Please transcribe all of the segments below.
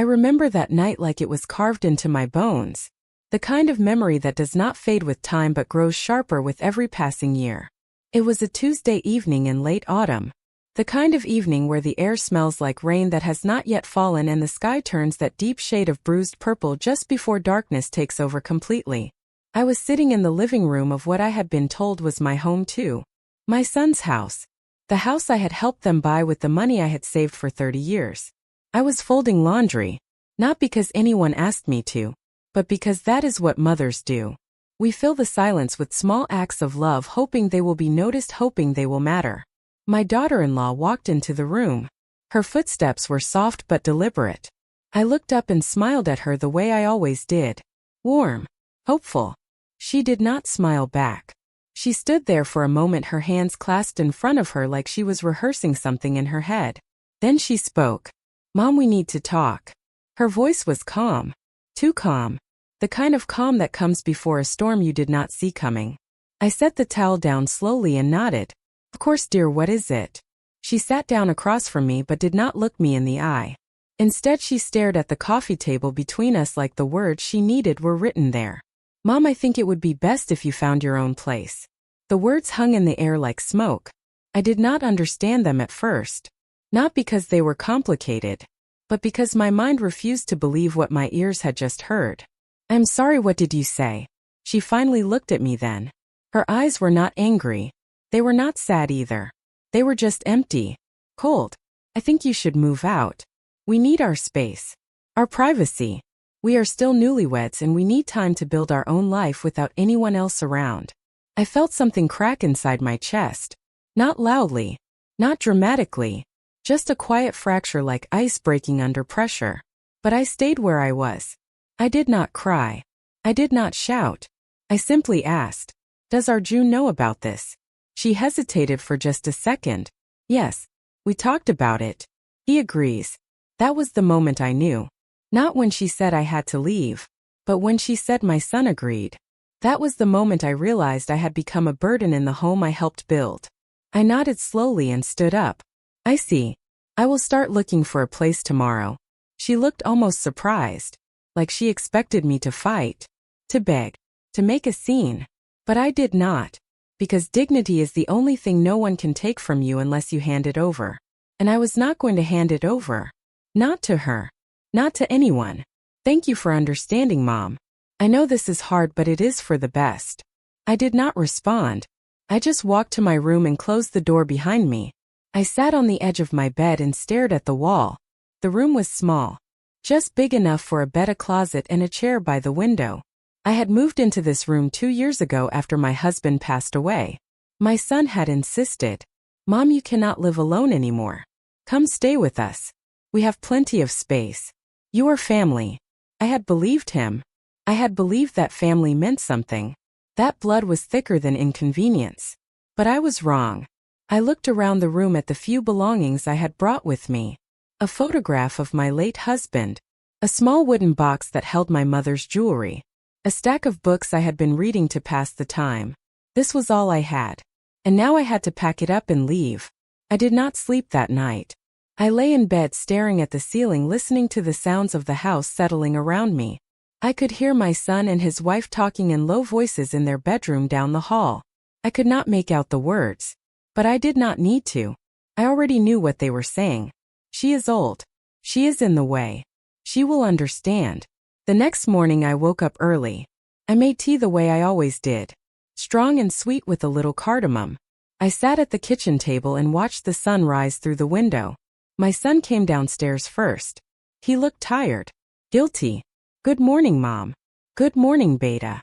I remember that night like it was carved into my bones. The kind of memory that does not fade with time but grows sharper with every passing year. It was a Tuesday evening in late autumn. The kind of evening where the air smells like rain that has not yet fallen and the sky turns that deep shade of bruised purple just before darkness takes over completely. I was sitting in the living room of what I had been told was my home too. My son's house. The house I had helped them buy with the money I had saved for 30 years. I was folding laundry, not because anyone asked me to, but because that is what mothers do. We fill the silence with small acts of love, hoping they will be noticed, hoping they will matter. My daughter-in-law walked into the room. Her footsteps were soft but deliberate. I looked up and smiled at her the way I always did. Warm. Hopeful. She did not smile back. She stood there for a moment, her hands clasped in front of her like she was rehearsing something in her head. Then she spoke. "Mom, we need to talk." Her voice was calm. Too calm. The kind of calm that comes before a storm you did not see coming. I set the towel down slowly and nodded. "Of course, dear, what is it?" She sat down across from me but did not look me in the eye. Instead, she stared at the coffee table between us like the words she needed were written there. "Mom, I think it would be best if you found your own place." The words hung in the air like smoke. I did not understand them at first. Not because they were complicated, but because my mind refused to believe what my ears had just heard. "I'm sorry, what did you say?" She finally looked at me then. Her eyes were not angry. They were not sad either. They were just empty. Cold. "I think you should move out. We need our space. Our privacy. We are still newlyweds and we need time to build our own life without anyone else around." I felt something crack inside my chest. Not loudly. Not dramatically. Just a quiet fracture like ice breaking under pressure. But I stayed where I was. I did not cry. I did not shout. I simply asked, "Does our June know about this?" She hesitated for just a second. "Yes. We talked about it. He agrees." That was the moment I knew. Not when she said I had to leave, but when she said my son agreed. That was the moment I realized I had become a burden in the home I helped build. I nodded slowly and stood up. "I see. I will start looking for a place tomorrow." She looked almost surprised, like she expected me to fight, to beg, to make a scene. But I did not, because dignity is the only thing no one can take from you unless you hand it over. And I was not going to hand it over. Not to her. Not to anyone. "Thank you for understanding, Mom. I know this is hard, but it is for the best." I did not respond. I just walked to my room and closed the door behind me. I sat on the edge of my bed and stared at the wall. The room was small. Just big enough for a bed, a closet, and a chair by the window. I had moved into this room 2 years ago after my husband passed away. My son had insisted, "Mom, you cannot live alone anymore. Come stay with us. We have plenty of space. You are family." I had believed him. I had believed that family meant something. That blood was thicker than inconvenience. But I was wrong. I looked around the room at the few belongings I had brought with me. A photograph of my late husband. A small wooden box that held my mother's jewelry. A stack of books I had been reading to pass the time. This was all I had. And now I had to pack it up and leave. I did not sleep that night. I lay in bed staring at the ceiling, listening to the sounds of the house settling around me. I could hear my son and his wife talking in low voices in their bedroom down the hall. I could not make out the words. But I did not need to. I already knew what they were saying. "She is old. She is in the way. She will understand." The next morning I woke up early. I made tea the way I always did. Strong and sweet with a little cardamom. I sat at the kitchen table and watched the sun rise through the window. My son came downstairs first. He looked tired. Guilty. "Good morning, Mom." "Good morning, Beta."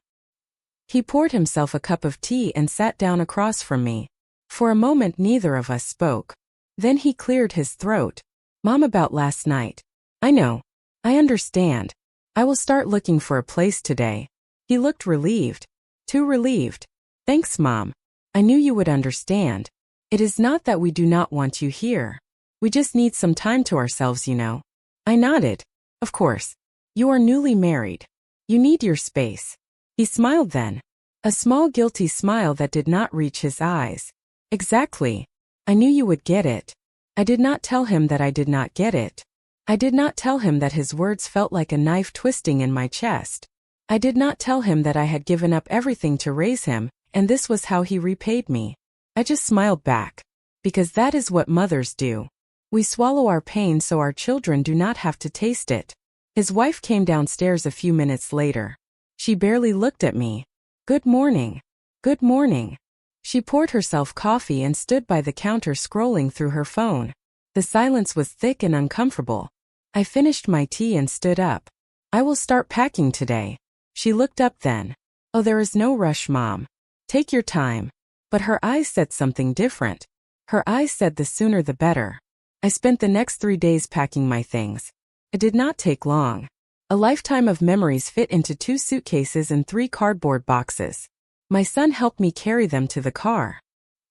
He poured himself a cup of tea and sat down across from me. For a moment neither of us spoke. Then he cleared his throat. "Mom, about last night. I know. I understand. I will start looking for a place today." He looked relieved. Too relieved. "Thanks, Mom. I knew you would understand. It is not that we do not want you here. We just need some time to ourselves, you know." I nodded. "Of course. You are newly married. You need your space." He smiled then. A small guilty smile that did not reach his eyes. "Exactly. I knew you would get it." I did not tell him that I did not get it. I did not tell him that his words felt like a knife twisting in my chest. I did not tell him that I had given up everything to raise him, and this was how he repaid me. I just smiled back. Because that is what mothers do. We swallow our pain so our children do not have to taste it. His wife came downstairs a few minutes later. She barely looked at me. Good morning. Good morning. She poured herself coffee and stood by the counter scrolling through her phone. The silence was thick and uncomfortable. I finished my tea and stood up. I will start packing today. She looked up then. Oh, there is no rush, Mom. Take your time. But her eyes said something different. Her eyes said the sooner the better. I spent the next 3 days packing my things. It did not take long. A lifetime of memories fit into 2 suitcases and 3 cardboard boxes. My son helped me carry them to the car.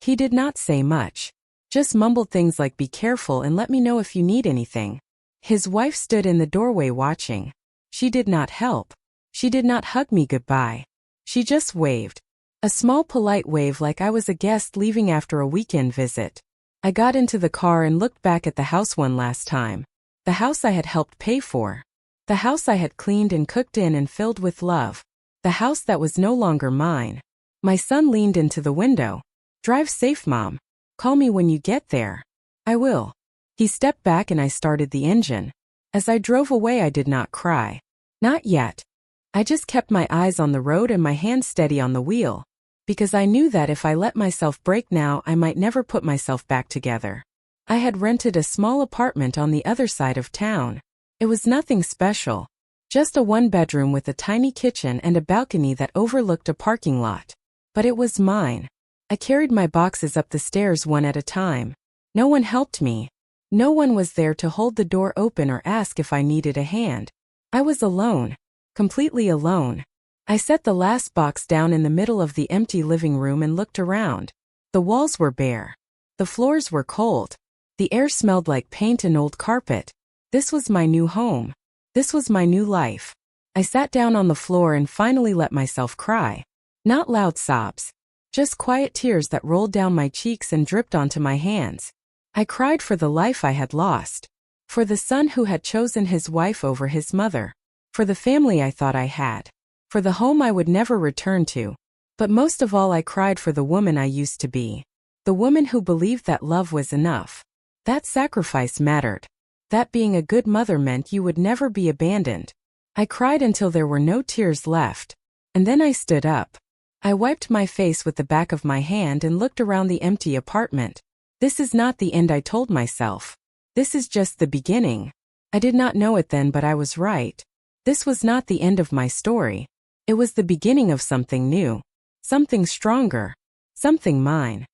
He did not say much. Just mumbled things like be careful and let me know if you need anything. His wife stood in the doorway watching. She did not help. She did not hug me goodbye. She just waved. A small polite wave like I was a guest leaving after a weekend visit. I got into the car and looked back at the house one last time. The house I had helped pay for. The house I had cleaned and cooked in and filled with love. The house that was no longer mine. My son leaned into the window. Drive safe, Mom. Call me when you get there. I will. He stepped back and I started the engine. As I drove away, I did not cry. Not yet. I just kept my eyes on the road and my hands steady on the wheel. Because I knew that if I let myself break now, I might never put myself back together. I had rented a small apartment on the other side of town. It was nothing special. Just a 1-bedroom with a tiny kitchen and a balcony that overlooked a parking lot. But it was mine. I carried my boxes up the stairs one at a time. No one helped me. No one was there to hold the door open or ask if I needed a hand. I was alone. Completely alone. I set the last box down in the middle of the empty living room and looked around. The walls were bare. The floors were cold. The air smelled like paint and old carpet. This was my new home. This was my new life. I sat down on the floor and finally let myself cry. Not loud sobs. Just quiet tears that rolled down my cheeks and dripped onto my hands. I cried for the life I had lost. For the son who had chosen his wife over his mother. For the family I thought I had. For the home I would never return to. But most of all, I cried for the woman I used to be. The woman who believed that love was enough. That sacrifice mattered. That being a good mother meant you would never be abandoned. I cried until there were no tears left. And then I stood up. I wiped my face with the back of my hand and looked around the empty apartment. This is not the end, I told myself. This is just the beginning. I did not know it then, but I was right. This was not the end of my story. It was the beginning of something new. Something stronger. Something mine.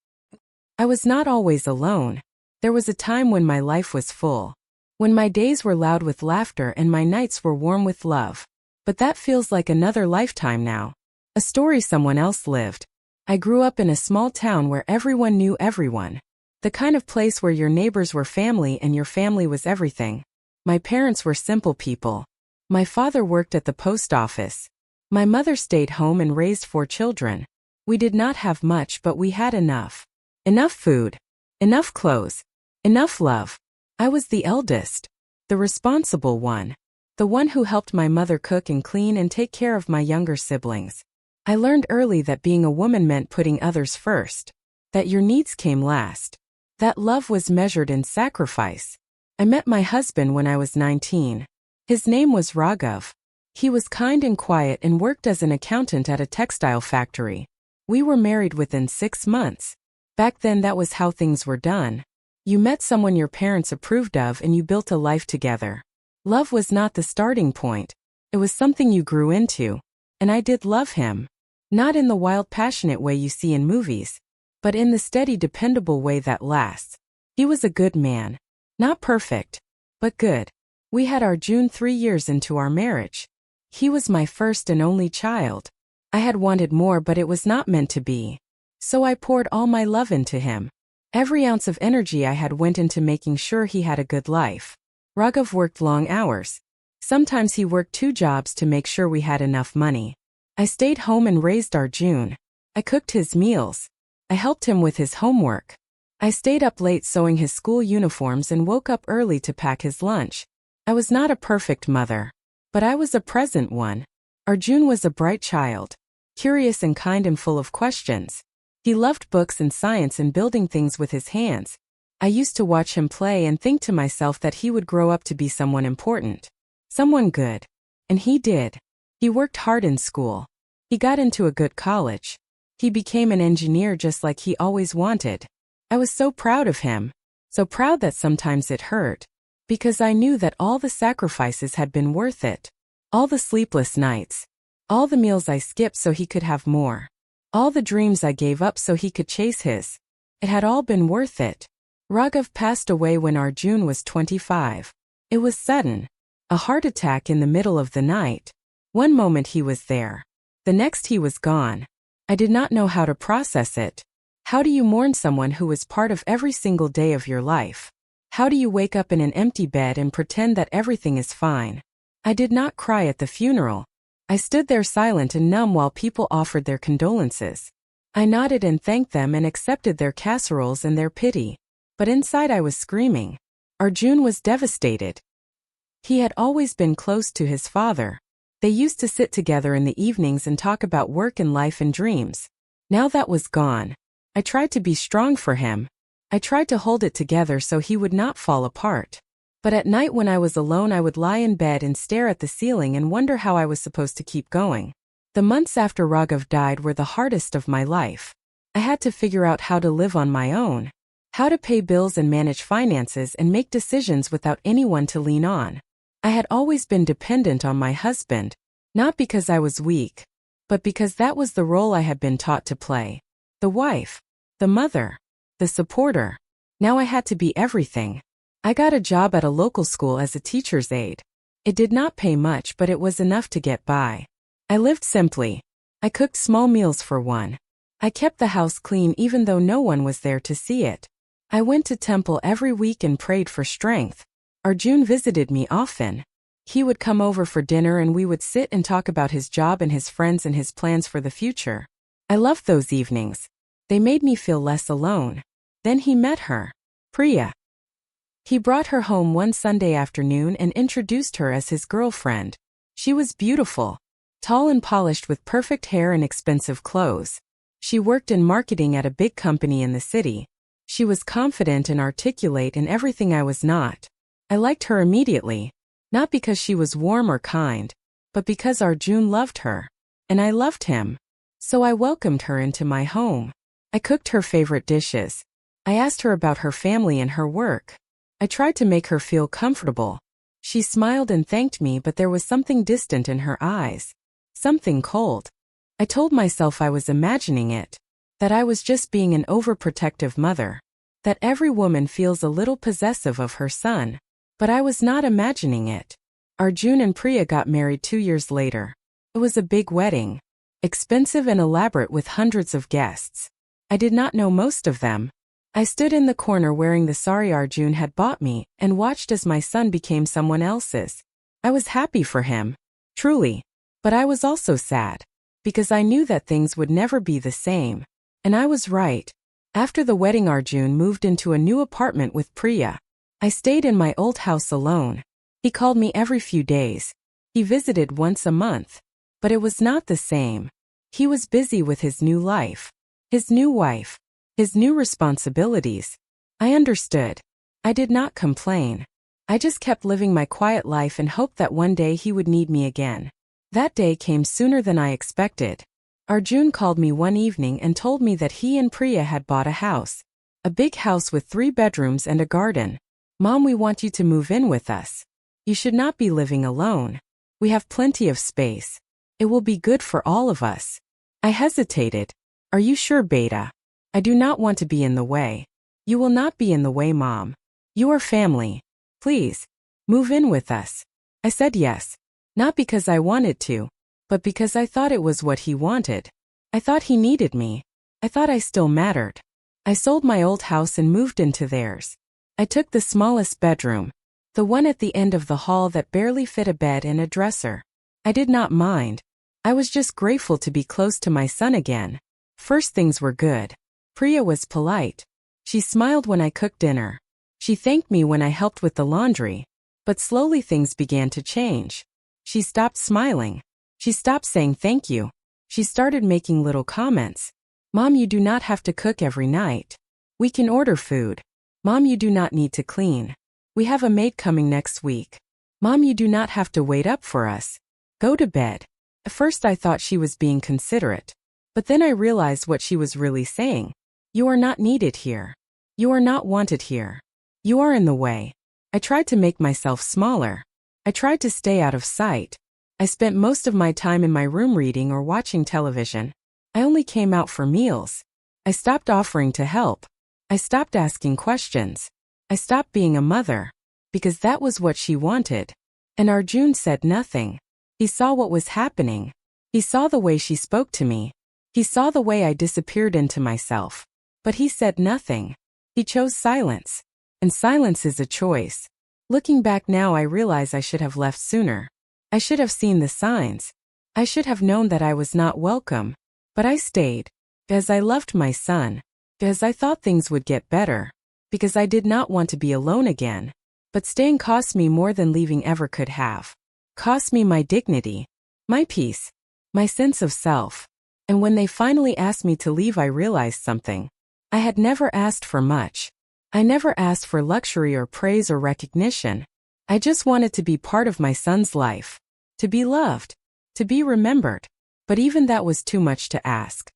I was not always alone. There was a time when my life was full. When my days were loud with laughter and my nights were warm with love. But that feels like another lifetime now. A story someone else lived. I grew up in a small town where everyone knew everyone. The kind of place where your neighbors were family and your family was everything. My parents were simple people. My father worked at the post office. My mother stayed home and raised 4 children. We did not have much, but we had enough. Enough food. Enough clothes. Enough love. I was the eldest. The responsible one. The one who helped my mother cook and clean and take care of my younger siblings. I learned early that being a woman meant putting others first. That your needs came last. That love was measured in sacrifice. I met my husband when I was 19. His name was Raghav. He was kind and quiet and worked as an accountant at a textile factory. We were married within 6 months. Back then that was how things were done. You met someone your parents approved of and you built a life together. Love was not the starting point. It was something you grew into. And I did love him. Not in the wild, passionate way you see in movies, but in the steady, dependable way that lasts. He was a good man. Not perfect, but good. We had our June 3 years into our marriage. He was my first and only child. I had wanted more, but it was not meant to be. So I poured all my love into him. Every ounce of energy I had went into making sure he had a good life. Raghav worked long hours. Sometimes he worked 2 jobs to make sure we had enough money. I stayed home and raised our June. I cooked his meals. I helped him with his homework. I stayed up late sewing his school uniforms and woke up early to pack his lunch. I was not a perfect mother, but I was a present one. Arjun was a bright child, curious and kind and full of questions. He loved books and science and building things with his hands. I used to watch him play and think to myself that he would grow up to be someone important, someone good. And he did. He worked hard in school. He got into a good college. He became an engineer just like he always wanted. I was so proud of him, so proud that sometimes it hurt, because I knew that all the sacrifices had been worth it. All the sleepless nights, all the meals I skipped so he could have more, all the dreams I gave up so he could chase his. It had all been worth it. Raghav passed away when Arjun was 25. It was sudden. A heart attack in the middle of the night. One moment he was there. The next he was gone. I did not know how to process it. How do you mourn someone who was part of every single day of your life? How do you wake up in an empty bed and pretend that everything is fine? I did not cry at the funeral. I stood there silent and numb while people offered their condolences. I nodded and thanked them and accepted their casseroles and their pity. But inside I was screaming. Arjun was devastated. He had always been close to his father. They used to sit together in the evenings and talk about work and life and dreams. Now that was gone. I tried to be strong for him. I tried to hold it together so he would not fall apart. But at night when I was alone I would lie in bed and stare at the ceiling and wonder how I was supposed to keep going. The months after Raghav died were the hardest of my life. I had to figure out how to live on my own, how to pay bills and manage finances and make decisions without anyone to lean on. I had always been dependent on my husband, not because I was weak, but because that was the role I had been taught to play. The wife, the mother, the supporter. Now I had to be everything. I got a job at a local school as a teacher's aide. It did not pay much, but it was enough to get by. I lived simply. I cooked small meals for one. I kept the house clean even though no one was there to see it. I went to temple every week and prayed for strength. Arjun visited me often. He would come over for dinner and we would sit and talk about his job and his friends and his plans for the future. I loved those evenings. They made me feel less alone. Then he met her, Priya. He brought her home one Sunday afternoon and introduced her as his girlfriend. She was beautiful, tall and polished with perfect hair and expensive clothes. She worked in marketing at a big company in the city. She was confident and articulate in everything I was not. I liked her immediately, not because she was warm or kind, but because Arjun loved her, and I loved him. So I welcomed her into my home. I cooked her favorite dishes. I asked her about her family and her work. I tried to make her feel comfortable. She smiled and thanked me, but there was something distant in her eyes. Something cold. I told myself I was imagining it, that I was just being an overprotective mother, that every woman feels a little possessive of her son. But I was not imagining it. Arjun and Priya got married 2 years later. It was a big wedding, expensive and elaborate with hundreds of guests. I did not know most of them. I stood in the corner wearing the sari Arjun had bought me and watched as my son became someone else's. I was happy for him, truly, but I was also sad, because I knew that things would never be the same. And I was right. After the wedding, Arjun moved into a new apartment with Priya. I stayed in my old house alone. He called me every few days. He visited once a month. But it was not the same. He was busy with his new life, his new wife, his new responsibilities. I understood. I did not complain. I just kept living my quiet life and hoped that one day he would need me again. That day came sooner than I expected. Arjun called me one evening and told me that he and Priya had bought a house. A big house with 3 bedrooms and a garden. Mom, we want you to move in with us. You should not be living alone. We have plenty of space. It will be good for all of us. I hesitated. Are you sure, Beta? I do not want to be in the way. You will not be in the way, Mom. You are family. Please, move in with us. I said yes. Not because I wanted to, but because I thought it was what he wanted. I thought he needed me. I thought I still mattered. I sold my old house and moved into theirs. I took the smallest bedroom, the one at the end of the hall that barely fit a bed and a dresser. I did not mind. I was just grateful to be close to my son again. First, things were good. Priya was polite. She smiled when I cooked dinner. She thanked me when I helped with the laundry. But slowly things began to change. She stopped smiling. She stopped saying thank you. She started making little comments. Mom, you do not have to cook every night. We can order food. Mom, you do not need to clean. We have a maid coming next week. Mom, you do not have to wait up for us. Go to bed. At first I thought she was being considerate. But then I realized what she was really saying. You are not needed here. You are not wanted here. You are in the way. I tried to make myself smaller. I tried to stay out of sight. I spent most of my time in my room reading or watching television. I only came out for meals. I stopped offering to help. I stopped asking questions. I stopped being a mother. Because that was what she wanted. And Arjun said nothing. He saw what was happening. He saw the way she spoke to me. He saw the way I disappeared into myself. But he said nothing. He chose silence. And silence is a choice. Looking back now, I realize I should have left sooner. I should have seen the signs. I should have known that I was not welcome. But I stayed. Because I loved my son. Because I thought things would get better. Because I did not want to be alone again. But staying cost me more than leaving ever could have. Cost me my dignity. My peace. My sense of self. And when they finally asked me to leave, I realized something. I had never asked for much. I never asked for luxury or praise or recognition. I just wanted to be part of my son's life. To be loved. To be remembered. But even that was too much to ask.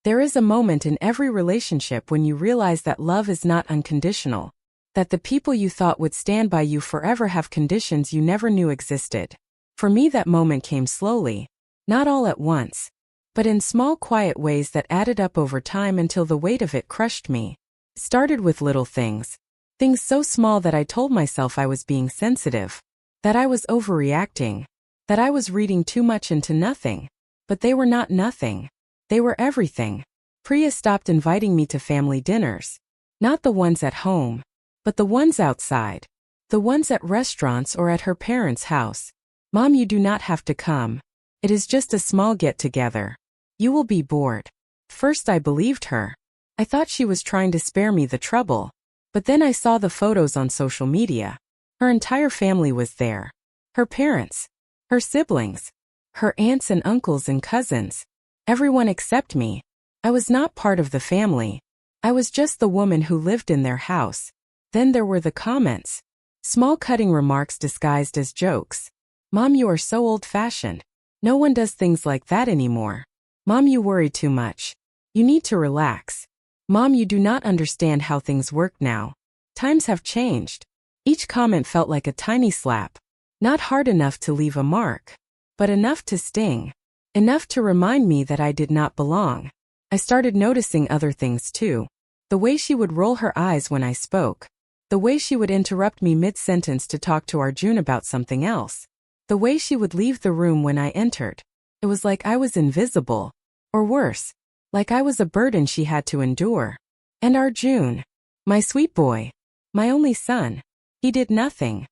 There is a moment in every relationship when you realize that love is not unconditional. That the people you thought would stand by you forever have conditions you never knew existed. For me, that moment came slowly. Not all at once. But in small, quiet ways that added up over time until the weight of it crushed me. It started with little things. Things so small that I told myself I was being sensitive. That I was overreacting. That I was reading too much into nothing. But they were not nothing. They were everything. Priya stopped inviting me to family dinners. Not the ones at home. But the ones outside. The ones at restaurants or at her parents' house. Mom, you do not have to come. It is just a small get-together. You will be bored. First I believed her. I thought she was trying to spare me the trouble. But then I saw the photos on social media. Her entire family was there. Her parents. Her siblings. Her aunts and uncles and cousins. Everyone except me. I was not part of the family. I was just the woman who lived in their house. Then there were the comments. Small cutting remarks disguised as jokes. Mom, you are so old-fashioned. No one does things like that anymore. Mom, you worry too much. You need to relax. Mom, you do not understand how things work now. Times have changed. Each comment felt like a tiny slap. Not hard enough to leave a mark. But enough to sting. Enough to remind me that I did not belong. I started noticing other things too. The way she would roll her eyes when I spoke. The way she would interrupt me mid-sentence to talk to Arjun about something else. The way she would leave the room when I entered. It was like I was invisible. Or worse. Like I was a burden she had to endure. And Arjun. My sweet boy. My only son. He did nothing.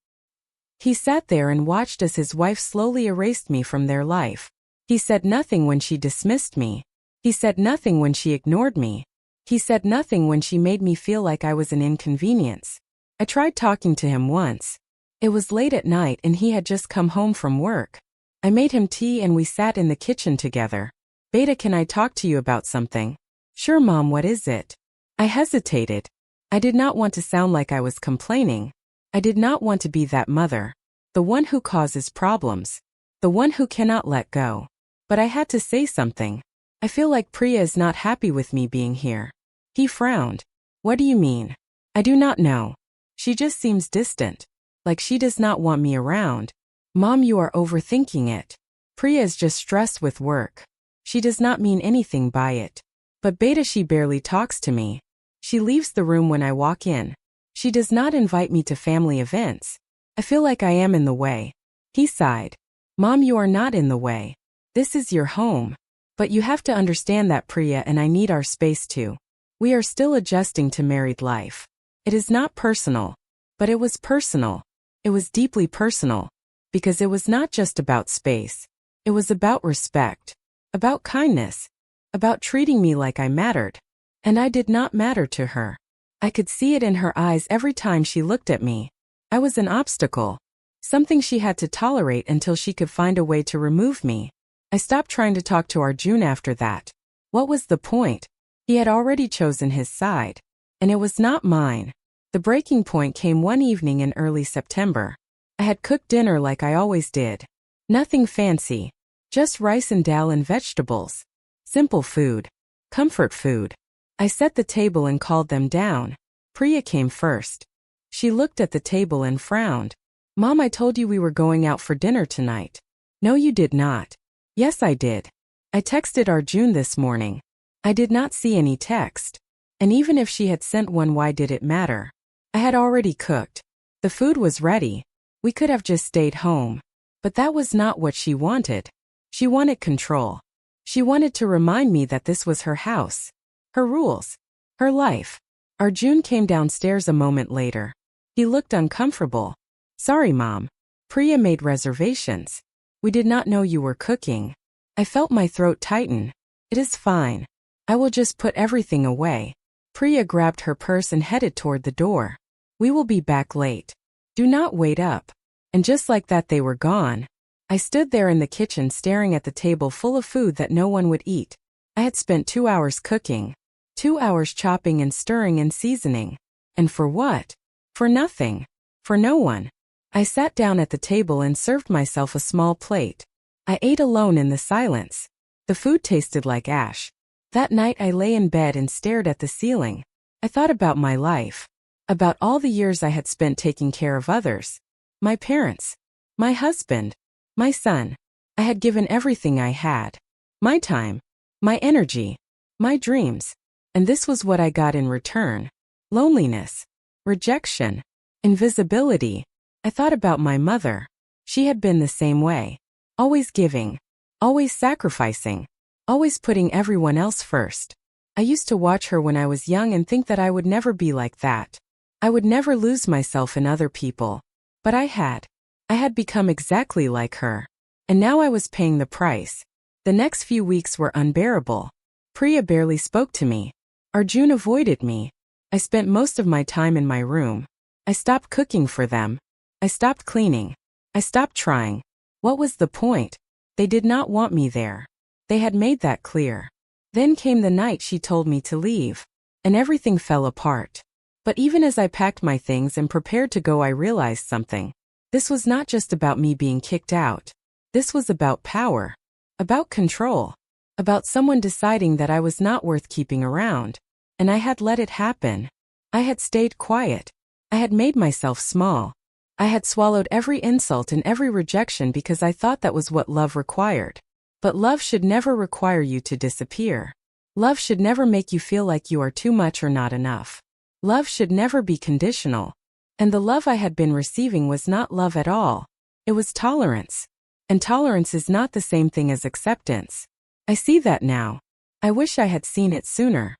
He sat there and watched as his wife slowly erased me from their life. He said nothing when she dismissed me. He said nothing when she ignored me. He said nothing when she made me feel like I was an inconvenience. I tried talking to him once. It was late at night and he had just come home from work. I made him tea and we sat in the kitchen together. Beta, can I talk to you about something? Sure, Mom, what is it? I hesitated. I did not want to sound like I was complaining. I did not want to be that mother. The one who causes problems. The one who cannot let go. But I had to say something. I feel like Priya is not happy with me being here. He frowned. What do you mean? I do not know. She just seems distant. Like she does not want me around. Mom, you are overthinking it. Priya is just stressed with work. She does not mean anything by it. But Beta, she barely talks to me. She leaves the room when I walk in. She does not invite me to family events. I feel like I am in the way. He sighed. Mom, you are not in the way. This is your home. But you have to understand that Priya and I need our space too. We are still adjusting to married life. It is not personal. But it was personal. It was deeply personal. Because it was not just about space. It was about respect. About kindness. About treating me like I mattered. And I did not matter to her. I could see it in her eyes every time she looked at me. I was an obstacle. Something she had to tolerate until she could find a way to remove me. I stopped trying to talk to Arjun after that. What was the point? He had already chosen his side. And it was not mine. The breaking point came one evening in early September. I had cooked dinner like I always did. Nothing fancy. Just rice and dal and vegetables. Simple food. Comfort food. I set the table and called them down. Priya came first. She looked at the table and frowned. Mom, I told you we were going out for dinner tonight. No, you did not. Yes, I did. I texted Arjun this morning. I did not see any text. And even if she had sent one, why did it matter? I had already cooked. The food was ready. We could have just stayed home. But that was not what she wanted. She wanted control. She wanted to remind me that this was her house. Her rules. Her life. Arjun came downstairs a moment later. He looked uncomfortable. Sorry, Mom. Priya made reservations. We did not know you were cooking. I felt my throat tighten. It is fine. I will just put everything away. Priya grabbed her purse and headed toward the door. We will be back late. Do not wait up. And just like that they were gone. I stood there in the kitchen staring at the table full of food that no one would eat. I had spent 2 hours cooking. 2 hours chopping and stirring and seasoning. And for what? For nothing. For no one. I sat down at the table and served myself a small plate. I ate alone in the silence. The food tasted like ash. That night I lay in bed and stared at the ceiling. I thought about my life. About all the years I had spent taking care of others. My parents. My husband. My son. I had given everything I had. My time. My energy. My dreams. And this was what I got in return. Loneliness. Rejection. Invisibility. I thought about my mother. She had been the same way. Always giving. Always sacrificing. Always putting everyone else first. I used to watch her when I was young and think that I would never be like that. I would never lose myself in other people. But I had. I had become exactly like her. And now I was paying the price. The next few weeks were unbearable. Priya barely spoke to me. Arjun avoided me. I spent most of my time in my room. I stopped cooking for them. I stopped cleaning. I stopped trying. What was the point? They did not want me there. They had made that clear. Then came the night she told me to leave. And everything fell apart. But even as I packed my things and prepared to go, I realized something. This was not just about me being kicked out. This was about power. About control. About someone deciding that I was not worth keeping around. And I had let it happen. I had stayed quiet. I had made myself small. I had swallowed every insult and every rejection because I thought that was what love required. But love should never require you to disappear. Love should never make you feel like you are too much or not enough. Love should never be conditional. And the love I had been receiving was not love at all. It was tolerance. And tolerance is not the same thing as acceptance. I see that now. I wish I had seen it sooner.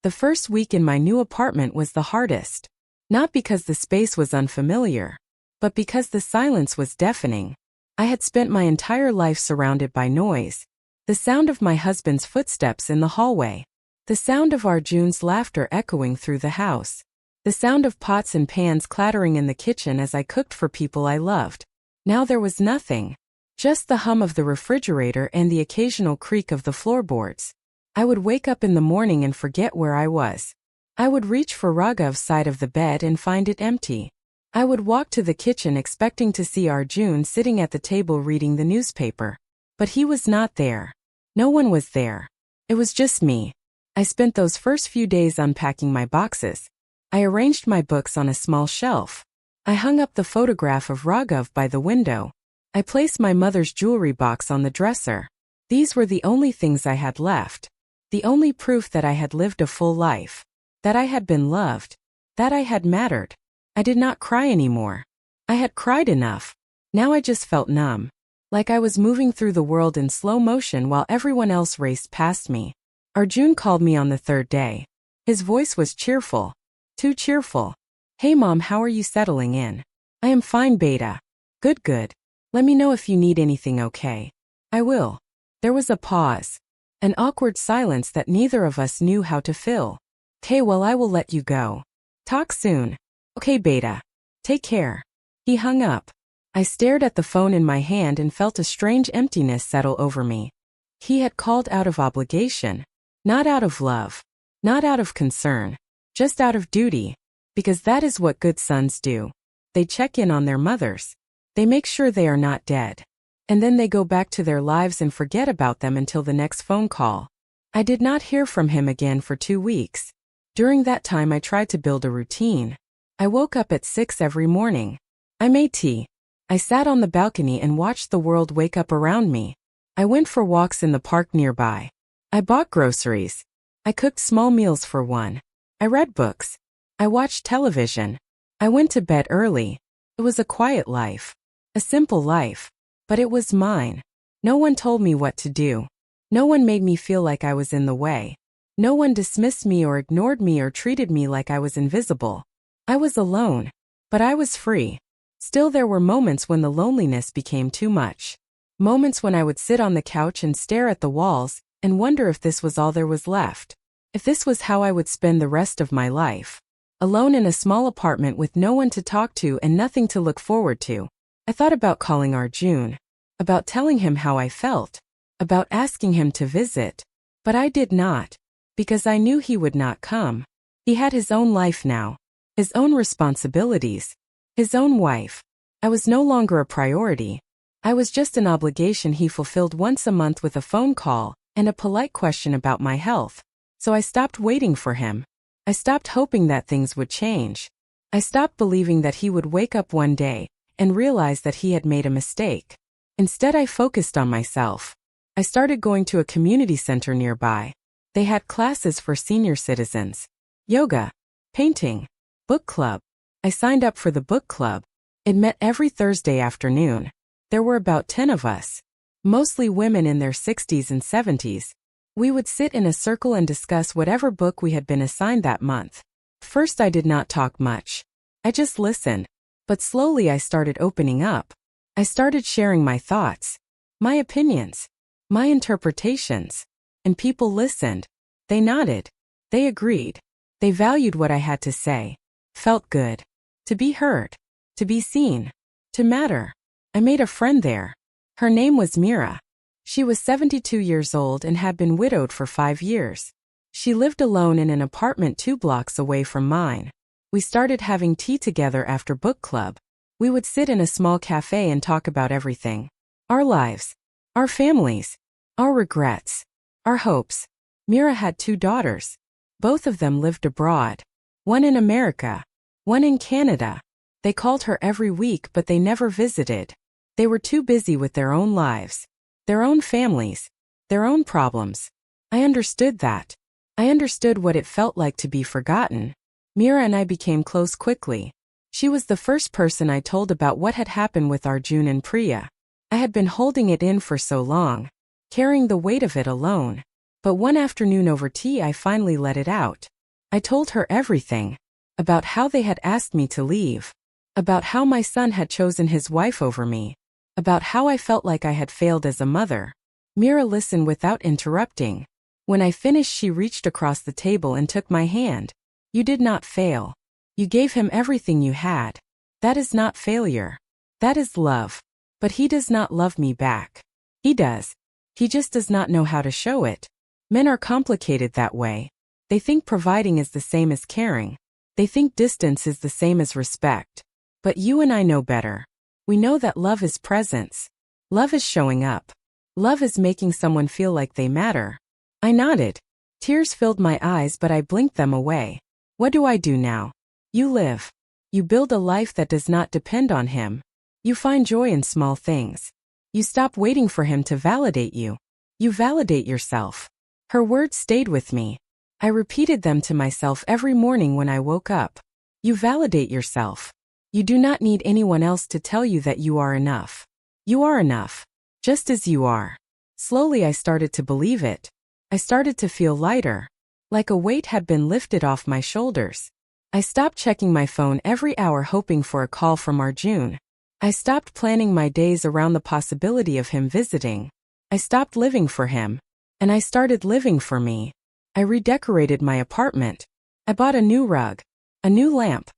The first week in my new apartment was the hardest. Not because the space was unfamiliar, but because the silence was deafening. I had spent my entire life surrounded by noise. The sound of my husband's footsteps in the hallway. The sound of Arjun's laughter echoing through the house. The sound of pots and pans clattering in the kitchen as I cooked for people I loved. Now there was nothing. Just the hum of the refrigerator and the occasional creak of the floorboards. I would wake up in the morning and forget where I was. I would reach for Raghav's side of the bed and find it empty. I would walk to the kitchen expecting to see Arjun sitting at the table reading the newspaper. But he was not there. No one was there. It was just me. I spent those first few days unpacking my boxes. I arranged my books on a small shelf. I hung up the photograph of Raghav by the window. I placed my mother's jewelry box on the dresser. These were the only things I had left. The only proof that I had lived a full life. That I had been loved. That I had mattered. I did not cry anymore. I had cried enough. Now I just felt numb. Like I was moving through the world in slow motion while everyone else raced past me. Arjun called me on the third day. His voice was cheerful. Too cheerful. Hey Mom, how are you settling in? I am fine, Beta. Good, good. Let me know if you need anything, okay? I will. There was a pause. An awkward silence that neither of us knew how to fill. Okay, well, I will let you go. Talk soon. Okay, Beta. Take care. He hung up. I stared at the phone in my hand and felt a strange emptiness settle over me. He had called out of obligation. Not out of love. Not out of concern. Just out of duty. Because that is what good sons do. They check in on their mothers. They make sure they are not dead. And then they go back to their lives and forget about them until the next phone call. I did not hear from him again for 2 weeks. During that time I tried to build a routine. I woke up at 6 every morning. I made tea. I sat on the balcony and watched the world wake up around me. I went for walks in the park nearby. I bought groceries. I cooked small meals for one. I read books. I watched television. I went to bed early. It was a quiet life. A simple life. But it was mine. No one told me what to do. No one made me feel like I was in the way. No one dismissed me or ignored me or treated me like I was invisible. I was alone. But I was free. Still, there were moments when the loneliness became too much. Moments when I would sit on the couch and stare at the walls and wonder if this was all there was left. If this was how I would spend the rest of my life. Alone in a small apartment with no one to talk to and nothing to look forward to. I thought about calling Arjun. About telling him how I felt. About asking him to visit. But I did not. Because I knew he would not come. He had his own life now. His own responsibilities. His own wife. I was no longer a priority. I was just an obligation he fulfilled once a month with a phone call and a polite question about my health. So I stopped waiting for him. I stopped hoping that things would change. I stopped believing that he would wake up one day and realize that he had made a mistake. Instead, I focused on myself. I started going to a community center nearby. They had classes for senior citizens. Yoga. Painting. Book club. I signed up for the book club. It met every Thursday afternoon. There were about 10 of us. Mostly women in their 60s and 70s. We would sit in a circle and discuss whatever book we had been assigned that month. First, I did not talk much. I just listened. But slowly I started opening up. I started sharing my thoughts, my opinions, my interpretations. And people listened. They nodded. They agreed. They valued what I had to say. Felt good. To be heard. To be seen. To matter. I made a friend there. Her name was Mira. She was 72 years old and had been widowed for 5 years. She lived alone in an apartment 2 blocks away from mine. We started having tea together after book club. We would sit in a small cafe and talk about everything. Our lives. Our families. Our regrets. Our hopes. Mira had 2 daughters. Both of them lived abroad. One in America. One in Canada. They called her every week, but they never visited. They were too busy with their own lives. Their own families. Their own problems. I understood that. I understood what it felt like to be forgotten. Mira and I became close quickly. She was the first person I told about what had happened with Arjun and Priya. I had been holding it in for so long, carrying the weight of it alone. But one afternoon over tea I finally let it out. I told her everything. About how they had asked me to leave. About how my son had chosen his wife over me. About how I felt like I had failed as a mother. Mira listened without interrupting. When I finished, she reached across the table and took my hand. You did not fail. You gave him everything you had. That is not failure. That is love. But he does not love me back. He does. He just does not know how to show it. Men are complicated that way. They think providing is the same as caring. They think distance is the same as respect. But you and I know better. We know that love is presence. Love is showing up. Love is making someone feel like they matter. I nodded. Tears filled my eyes, but I blinked them away. What do I do now? You live. You build a life that does not depend on him. You find joy in small things. You stop waiting for him to validate you. You validate yourself. Her words stayed with me. I repeated them to myself every morning when I woke up. You validate yourself. You do not need anyone else to tell you that you are enough. You are enough. Just as you are. Slowly I started to believe it. I started to feel lighter. Like a weight had been lifted off my shoulders. I stopped checking my phone every hour hoping for a call from Arjun. I stopped planning my days around the possibility of him visiting. I stopped living for him. And I started living for me. I redecorated my apartment. I bought a new rug. A new lamp.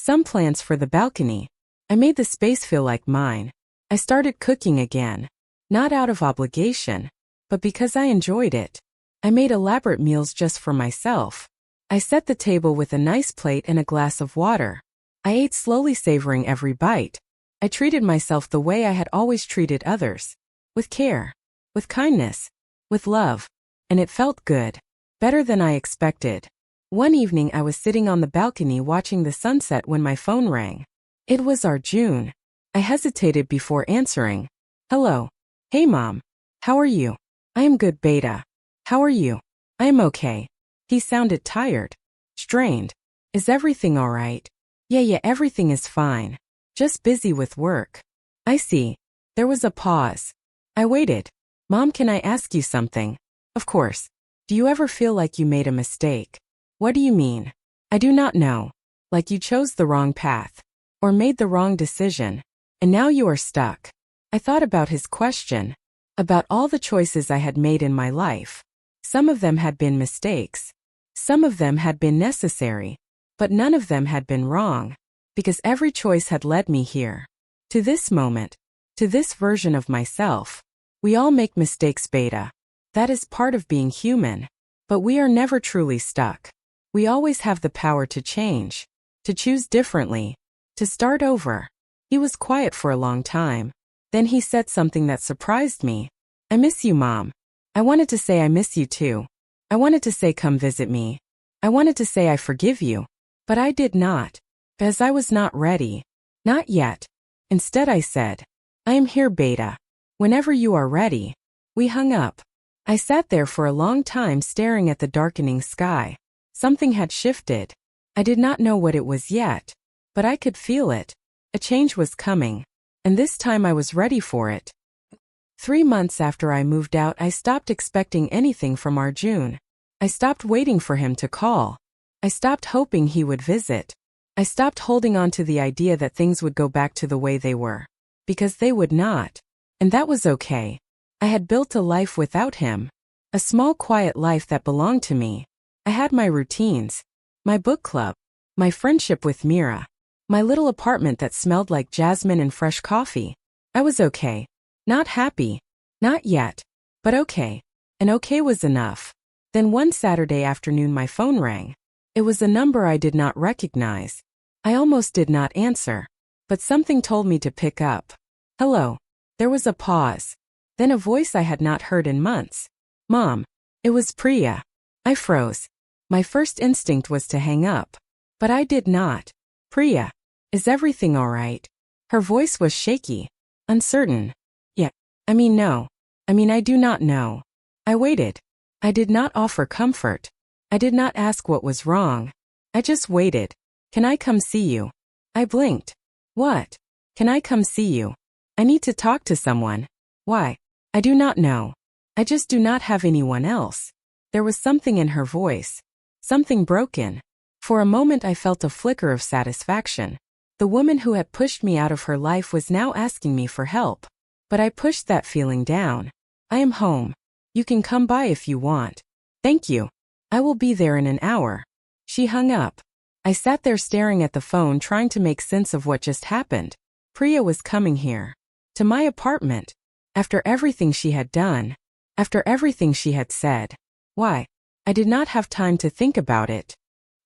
Some plants for the balcony. I made the space feel like mine. I started cooking again. Not out of obligation, but because I enjoyed it. I made elaborate meals just for myself. I set the table with a nice plate and a glass of water. I ate slowly, savoring every bite. I treated myself the way I had always treated others. With care. With kindness. With love. And it felt good. Better than I expected. One evening I was sitting on the balcony watching the sunset when my phone rang. It was Arjun. I hesitated before answering. Hello. Hey mom. How are you? I am good, Beta. How are you? I am okay. He sounded tired. Strained. Is everything alright? Yeah, everything is fine. Just busy with work. I see. There was a pause. I waited. Mom, can I ask you something? Of course. Do you ever feel like you made a mistake? What do you mean? I do not know. Like you chose the wrong path. Or made the wrong decision. And now you are stuck. I thought about his question. About all the choices I had made in my life. Some of them had been mistakes. Some of them had been necessary. But none of them had been wrong. Because every choice had led me here. To this moment. To this version of myself. We all make mistakes, Beta. That is part of being human. But we are never truly stuck. We always have the power to change. To choose differently. To start over. He was quiet for a long time. Then he said something that surprised me. I miss you, Mom. I wanted to say I miss you too. I wanted to say come visit me. I wanted to say I forgive you. But I did not. Because I was not ready. Not yet. Instead I said, I am here, Beta. Whenever you are ready. We hung up. I sat there for a long time staring at the darkening sky. Something had shifted. I did not know what it was yet. But I could feel it. A change was coming. And this time I was ready for it. 3 months after I moved out, I stopped expecting anything from Arjun. I stopped waiting for him to call. I stopped hoping he would visit. I stopped holding on to the idea that things would go back to the way they were. Because they would not. And that was okay. I had built a life without him. A small, quiet life that belonged to me. I had my routines. My book club. My friendship with Mira. My little apartment that smelled like jasmine and fresh coffee. I was okay. Not happy. Not yet. But okay. And okay was enough. Then one Saturday afternoon my phone rang. It was a number I did not recognize. I almost did not answer. But something told me to pick up. Hello. There was a pause. Then a voice I had not heard in months. Mom. It was Priya. I froze. My first instinct was to hang up. But I did not. Priya. Is everything alright? Her voice was shaky. Uncertain. Yeah. No. I do not know. I waited. I did not offer comfort. I did not ask what was wrong. I just waited. Can I come see you? I blinked. What? Can I come see you? I need to talk to someone. Why? I do not know. I just do not have anyone else. There was something in her voice. Something broken. For a moment I felt a flicker of satisfaction. The woman who had pushed me out of her life was now asking me for help. But I pushed that feeling down. I am home. You can come by if you want. Thank you. I will be there in an hour. She hung up. I sat there staring at the phone trying to make sense of what just happened. Priya was coming here. To my apartment. After everything she had done. After everything she had said. Why? I did not have time to think about it.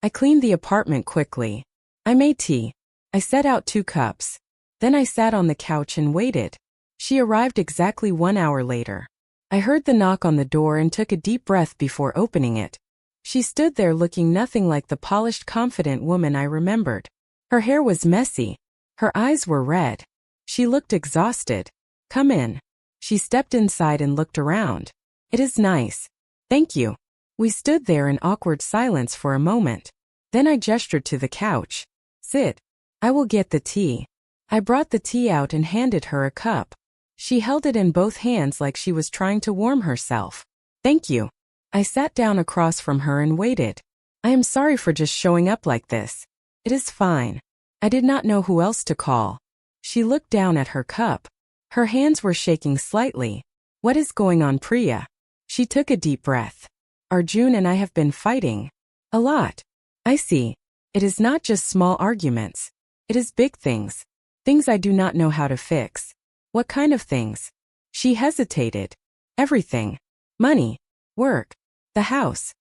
I cleaned the apartment quickly. I made tea. I set out 2 cups. Then I sat on the couch and waited. She arrived exactly 1 hour later. I heard the knock on the door and took a deep breath before opening it. She stood there looking nothing like the polished, confident woman I remembered. Her hair was messy. Her eyes were red. She looked exhausted. Come in. She stepped inside and looked around. It is nice. Thank you. We stood there in awkward silence for a moment. Then I gestured to the couch. Sit. I will get the tea. I brought the tea out and handed her a cup. She held it in both hands like she was trying to warm herself. Thank you. I sat down across from her and waited. I am sorry for just showing up like this. It is fine. I did not know who else to call. She looked down at her cup. Her hands were shaking slightly. What is going on, Priya? She took a deep breath. Arjun and I have been fighting. A lot. I see. It is not just small arguments. It is big things. Things I do not know how to fix. What kind of things? She hesitated. Everything. Money. Work. The house.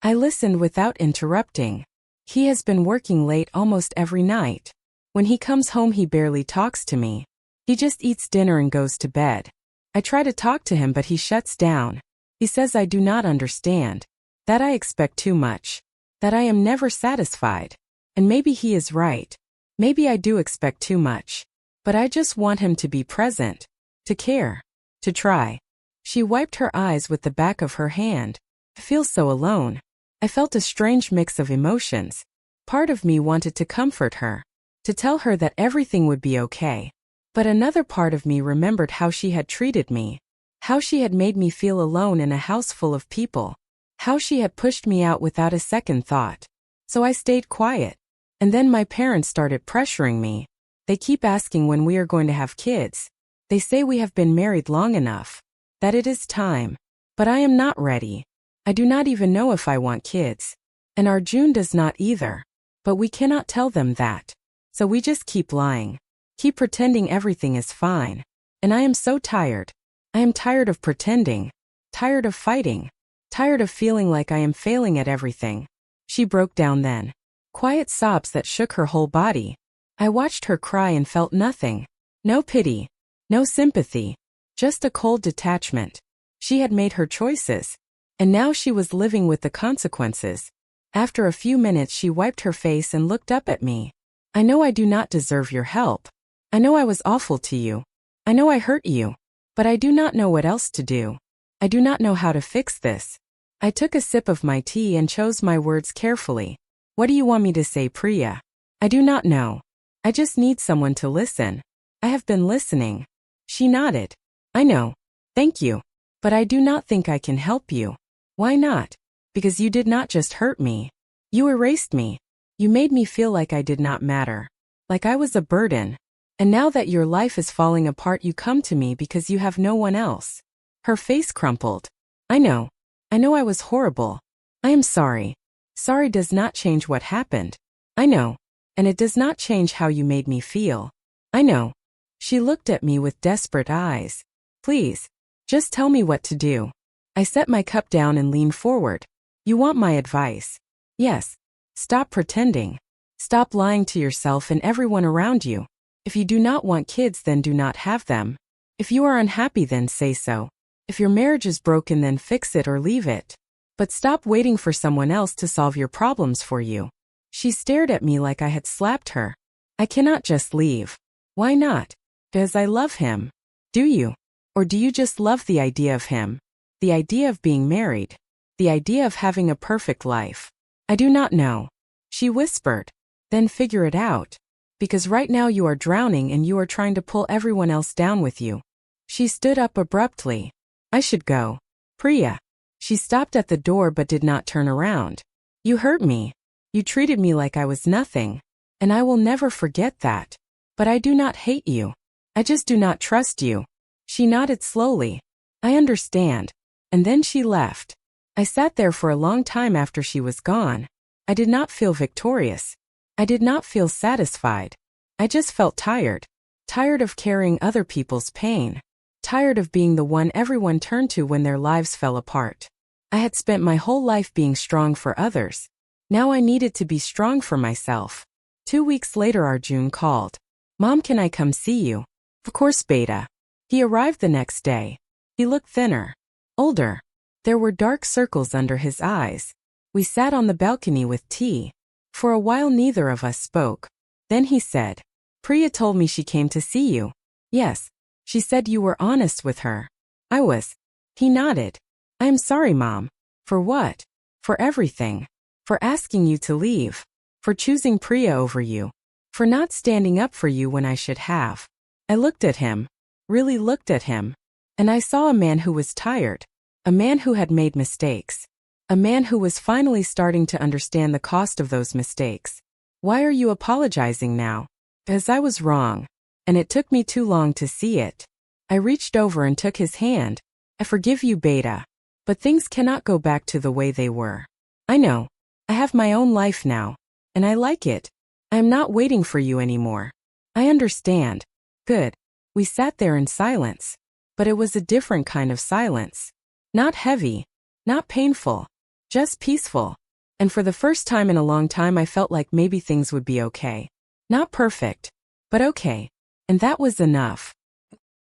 I listened without interrupting. He has been working late almost every night. When he comes home he barely talks to me. He just eats dinner and goes to bed. I try to talk to him but he shuts down. He says I do not understand. That I expect too much. That I am never satisfied. And maybe he is right. Maybe I do expect too much. But I just want him to be present. To care. To try. She wiped her eyes with the back of her hand. I feel so alone. I felt a strange mix of emotions. Part of me wanted to comfort her. To tell her that everything would be okay. But another part of me remembered how she had treated me. How she had made me feel alone in a house full of people. How she had pushed me out without a second thought. So I stayed quiet. And then my parents started pressuring me. They keep asking when we are going to have kids. They say we have been married long enough. That it is time. But I am not ready. I do not even know if I want kids. And our June does not either. But we cannot tell them that. So we just keep lying. Keep pretending everything is fine. And I am so tired. I am tired of pretending. Tired of fighting. Tired of feeling like I am failing at everything. She broke down then. Quiet sobs that shook her whole body. I watched her cry and felt nothing. No pity. No sympathy. Just a cold detachment. She had made her choices. And now she was living with the consequences. After a few minutes she wiped her face and looked up at me. I know I do not deserve your help. I know I was awful to you. I know I hurt you. But I do not know what else to do. I do not know how to fix this. I took a sip of my tea and chose my words carefully. What do you want me to say, Priya? I do not know. I just need someone to listen. I have been listening. She nodded. I know. Thank you. But I do not think I can help you. Why not? Because you did not just hurt me. You erased me. You made me feel like I did not matter. Like I was a burden. And now that your life is falling apart you come to me because you have no one else. Her face crumpled. I know. I know I was horrible. I am sorry. Sorry does not change what happened. I know. And it does not change how you made me feel. I know. She looked at me with desperate eyes. Please. Just tell me what to do. I set my cup down and leaned forward. You want my advice? Yes. Stop pretending. Stop lying to yourself and everyone around you. If you do not want kids then do not have them. If you are unhappy then say so. If your marriage is broken then fix it or leave it. But stop waiting for someone else to solve your problems for you. She stared at me like I had slapped her. I cannot just leave. Why not? Because I love him. Do you? Or do you just love the idea of him? The idea of being married. The idea of having a perfect life. I do not know. She whispered. Then figure it out. Because right now you are drowning and you are trying to pull everyone else down with you. She stood up abruptly. I should go. Priya. She stopped at the door but did not turn around. You hurt me. You treated me like I was nothing. And I will never forget that. But I do not hate you. I just do not trust you. She nodded slowly. I understand. And then she left. I sat there for a long time after she was gone. I did not feel victorious. I did not feel satisfied. I just felt tired. Tired of carrying other people's pain. Tired of being the one everyone turned to when their lives fell apart. I had spent my whole life being strong for others. Now I needed to be strong for myself. 2 weeks later Arjun called. Mom, can I come see you? Of course, Beta. He arrived the next day. He looked thinner. Older. There were dark circles under his eyes. We sat on the balcony with tea. For a while neither of us spoke. Then he said, Priya told me she came to see you. Yes. She said you were honest with her. I was. He nodded. I am sorry, Mom. For what? For everything. For asking you to leave. For choosing Priya over you. For not standing up for you when I should have. I looked at him. Really looked at him. And I saw a man who was tired. A man who had made mistakes. A man who was finally starting to understand the cost of those mistakes. Why are you apologizing now? Because I was wrong. And it took me too long to see it. I reached over and took his hand. I forgive you, Beta. But things cannot go back to the way they were. I know. I have my own life now. And I like it. I am not waiting for you anymore. I understand. Good. We sat there in silence. But it was a different kind of silence. Not heavy. Not painful. Just peaceful. And for the first time in a long time I felt like maybe things would be okay. Not perfect. But okay. And that was enough.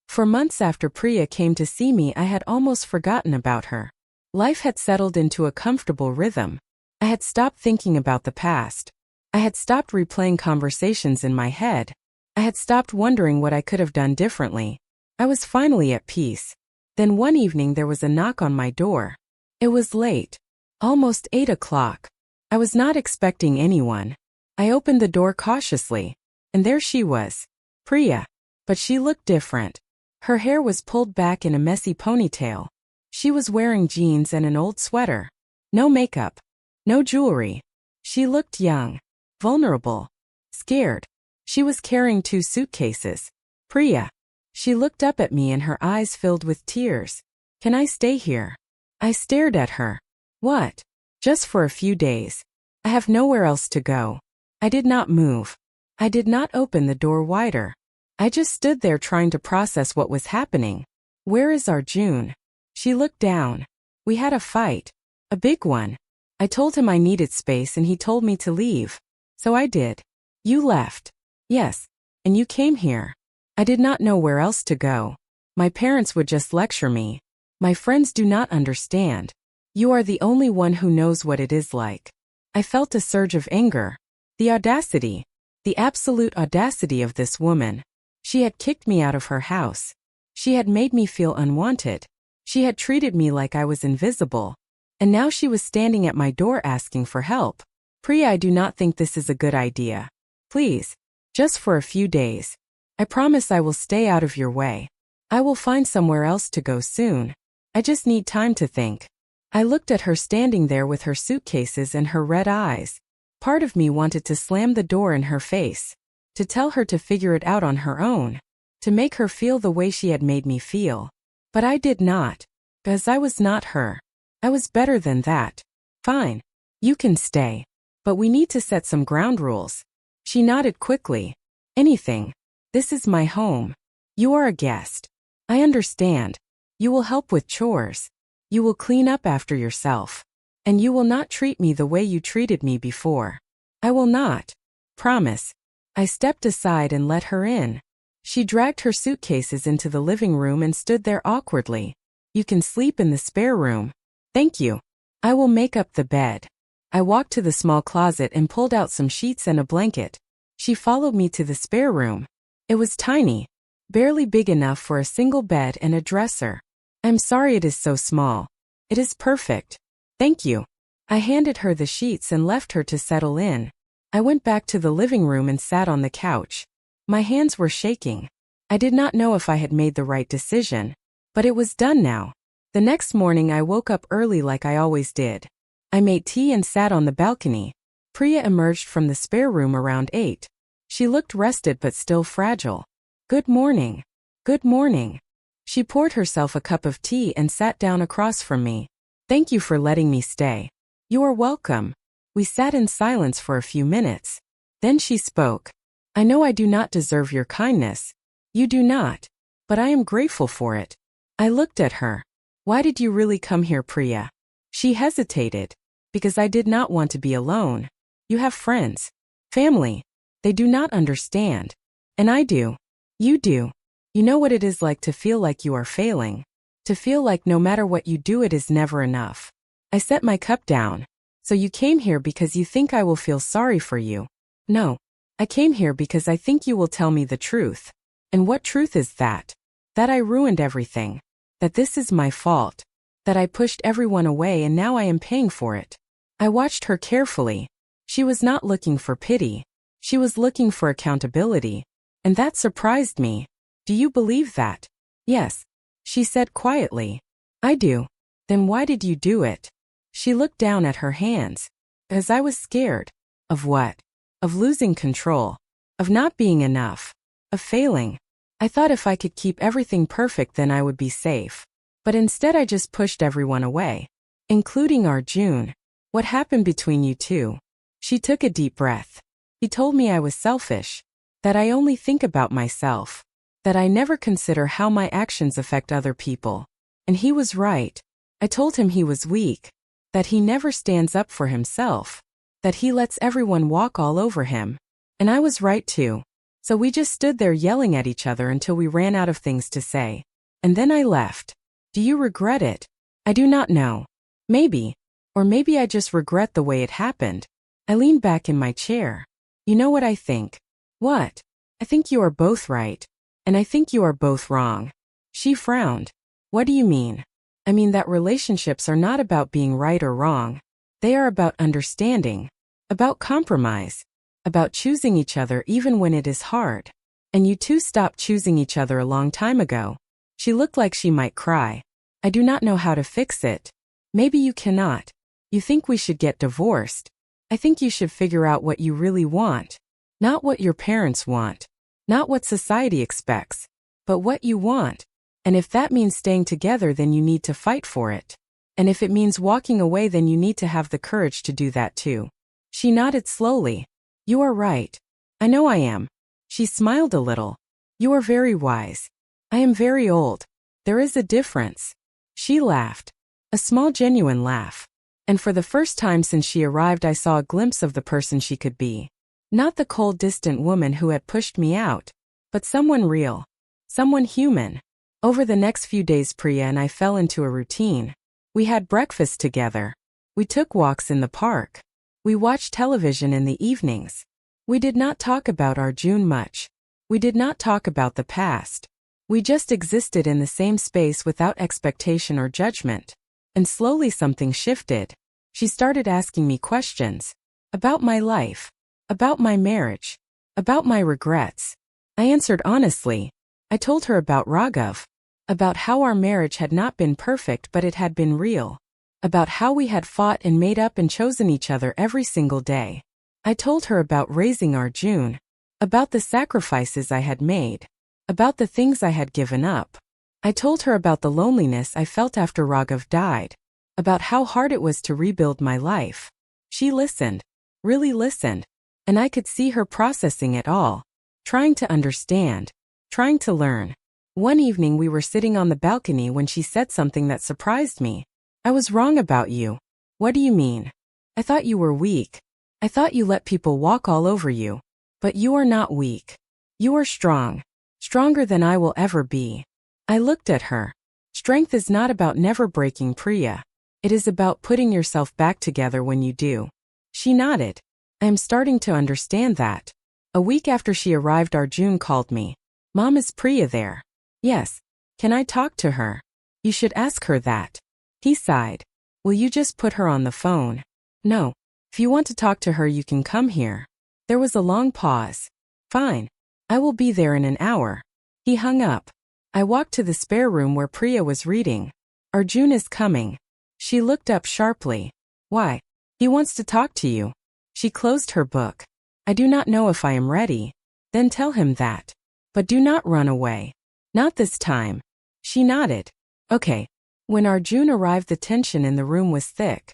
For months after Priya came to see me I had almost forgotten about her. Life had settled into a comfortable rhythm. I had stopped thinking about the past. I had stopped replaying conversations in my head. I had stopped wondering what I could have done differently. I was finally at peace. Then one evening there was a knock on my door. It was late. Almost 8 o'clock. I was not expecting anyone. I opened the door cautiously. And there she was. Priya. But she looked different. Her hair was pulled back in a messy ponytail. She was wearing jeans and an old sweater. No makeup. No jewelry. She looked young. Vulnerable. Scared. She was carrying 2 suitcases. Priya. She looked up at me and her eyes filled with tears. Can I stay here? I stared at her. What? Just for a few days. I have nowhere else to go. I did not move. I did not open the door wider. I just stood there trying to process what was happening. Where is Arjun? She looked down. We had a fight. A big one. I told him I needed space and he told me to leave. So I did. You left. Yes. And you came here. I did not know where else to go. My parents would just lecture me. My friends do not understand. You are the only one who knows what it is like. I felt a surge of anger. The audacity. The absolute audacity of this woman. She had kicked me out of her house. She had made me feel unwanted. She had treated me like I was invisible. And now she was standing at my door asking for help. Priya, I do not think this is a good idea. Please. Just for a few days. I promise I will stay out of your way. I will find somewhere else to go soon. I just need time to think. I looked at her standing there with her suitcases and her red eyes. Part of me wanted to slam the door in her face. To tell her to figure it out on her own. To make her feel the way she had made me feel. But I did not. Because I was not her. I was better than that. Fine. You can stay. But we need to set some ground rules. She nodded quickly. Anything. This is my home. You are a guest. I understand. You will help with chores. You will clean up after yourself. And you will not treat me the way you treated me before. I will not. Promise. I stepped aside and let her in. She dragged her suitcases into the living room and stood there awkwardly. You can sleep in the spare room. Thank you. I will make up the bed. I walked to the small closet and pulled out some sheets and a blanket. She followed me to the spare room. It was tiny. Barely big enough for a single bed and a dresser. I'm sorry it is so small. It is perfect. Thank you. I handed her the sheets and left her to settle in. I went back to the living room and sat on the couch. My hands were shaking. I did not know if I had made the right decision. But it was done now. The next morning I woke up early like I always did. I made tea and sat on the balcony. Priya emerged from the spare room around 8. She looked rested but still fragile. Good morning. Good morning. She poured herself a cup of tea and sat down across from me. Thank you for letting me stay. You are welcome. We sat in silence for a few minutes. Then she spoke. I know I do not deserve your kindness. You do not. But I am grateful for it. I looked at her. Why did you really come here, Priya? She hesitated. Because I did not want to be alone. You have friends. Family. They do not understand. And I do. You do. You know what it is like to feel like you are failing. To feel like no matter what you do it is never enough. I set my cup down. So you came here because you think I will feel sorry for you. No. I came here because I think you will tell me the truth. And what truth is that? That I ruined everything. That this is my fault. That I pushed everyone away and now I am paying for it. I watched her carefully. She was not looking for pity. She was looking for accountability. And that surprised me. Do you believe that? Yes. She said quietly. I do. Then why did you do it? She looked down at her hands. As I was scared. Of what? Of losing control. Of not being enough. Of failing. I thought if I could keep everything perfect then I would be safe. But instead I just pushed everyone away. Including Arjun. What happened between you two? She took a deep breath. He told me I was selfish, that I only think about myself, that I never consider how my actions affect other people. And he was right. I told him he was weak, that he never stands up for himself, that he lets everyone walk all over him. And I was right too. So we just stood there yelling at each other until we ran out of things to say. And then I left. Do you regret it? I do not know. Maybe. Or maybe I just regret the way it happened. I leaned back in my chair. You know what I think? What? I think you are both right. And I think you are both wrong. She frowned. What do you mean? I mean that relationships are not about being right or wrong. They are about understanding, about compromise, about choosing each other even when it is hard. And you two stopped choosing each other a long time ago. She looked like she might cry. I do not know how to fix it. Maybe you cannot. You think we should get divorced. I think you should figure out what you really want. Not what your parents want. Not what society expects. But what you want. And if that means staying together, then you need to fight for it. And if it means walking away, then you need to have the courage to do that too. She nodded slowly. You are right. I know I am. She smiled a little. You are very wise. I am very old. There is a difference. She laughed. A small genuine laugh. And for the first time since she arrived, I saw a glimpse of the person she could be. Not the cold, distant woman who had pushed me out, but someone real. Someone human. Over the next few days, Priya and I fell into a routine. We had breakfast together. We took walks in the park. We watched television in the evenings. We did not talk about Arjun much. We did not talk about the past. We just existed in the same space without expectation or judgment. And slowly something shifted. She started asking me questions. About my life. About my marriage. About my regrets. I answered honestly. I told her about Raghav. About how our marriage had not been perfect, but it had been real. About how we had fought and made up and chosen each other every single day. I told her about raising Arjun. About the sacrifices I had made. About the things I had given up. I told her about the loneliness I felt after Raghav died. About how hard it was to rebuild my life. She listened. Really listened. And I could see her processing it all. Trying to understand. Trying to learn. One evening we were sitting on the balcony when she said something that surprised me. I was wrong about you. What do you mean? I thought you were weak. I thought you let people walk all over you. But you are not weak. You are strong. Stronger than I will ever be. I looked at her. Strength is not about never breaking, Priya. It is about putting yourself back together when you do. She nodded. I am starting to understand that. A week after she arrived, Arjun called me. Mom, is Priya there? Yes. Can I talk to her? You should ask her that. He sighed. Will you just put her on the phone? No. If you want to talk to her, you can come here. There was a long pause. Fine. I will be there in an hour. He hung up. I walked to the spare room where Priya was reading. Arjun is coming. She looked up sharply. Why? He wants to talk to you. She closed her book. I do not know if I am ready. Then tell him that. But do not run away. Not this time. She nodded. Okay. When Arjun arrived, the tension in the room was thick.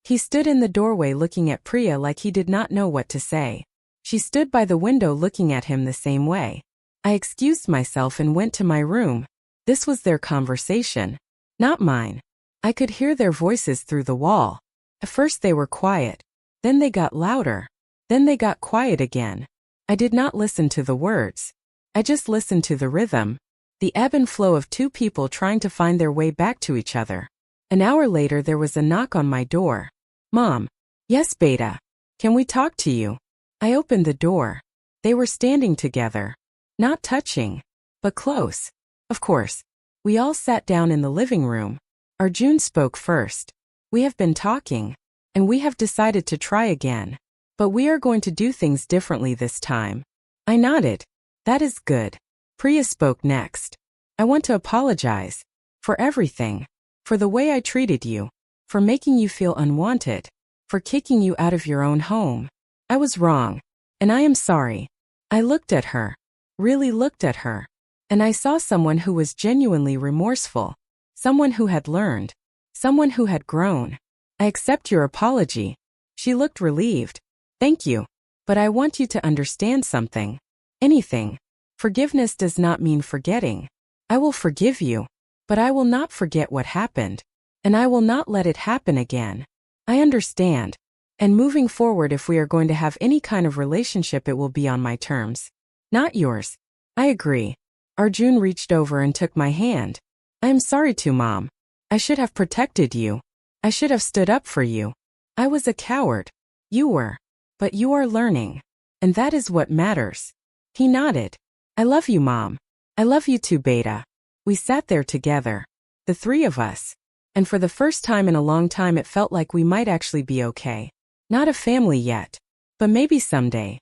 He stood in the doorway looking at Priya like he did not know what to say. She stood by the window looking at him the same way. I excused myself and went to my room. This was their conversation, not mine. I could hear their voices through the wall. At first they were quiet. Then they got louder. Then they got quiet again. I did not listen to the words. I just listened to the rhythm. The ebb and flow of two people trying to find their way back to each other. An hour later there was a knock on my door. Mom. Yes, Beta. Can we talk to you? I opened the door. They were standing together. Not touching, but close. Of course. We all sat down in the living room. Arjun spoke first. We have been talking, and we have decided to try again. But we are going to do things differently this time. I nodded. That is good. Priya spoke next. I want to apologize. For everything. For the way I treated you. For making you feel unwanted. For kicking you out of your own home. I was wrong. And I am sorry. I looked at her. Really looked at her. And I saw someone who was genuinely remorseful. Someone who had learned. Someone who had grown. I accept your apology. She looked relieved. Thank you. But I want you to understand something. Anything. Forgiveness does not mean forgetting. I will forgive you, but I will not forget what happened. And I will not let it happen again. I understand. And moving forward, if we are going to have any kind of relationship, it will be on my terms. Not yours. I agree. Arjun reached over and took my hand. I am sorry too, Mom. I should have protected you. I should have stood up for you. I was a coward. You were. But you are learning. And that is what matters. He nodded. I love you, Mom. I love you too, Beta. We sat there together. The three of us. And for the first time in a long time, it felt like we might actually be okay. Not a family yet. But maybe someday.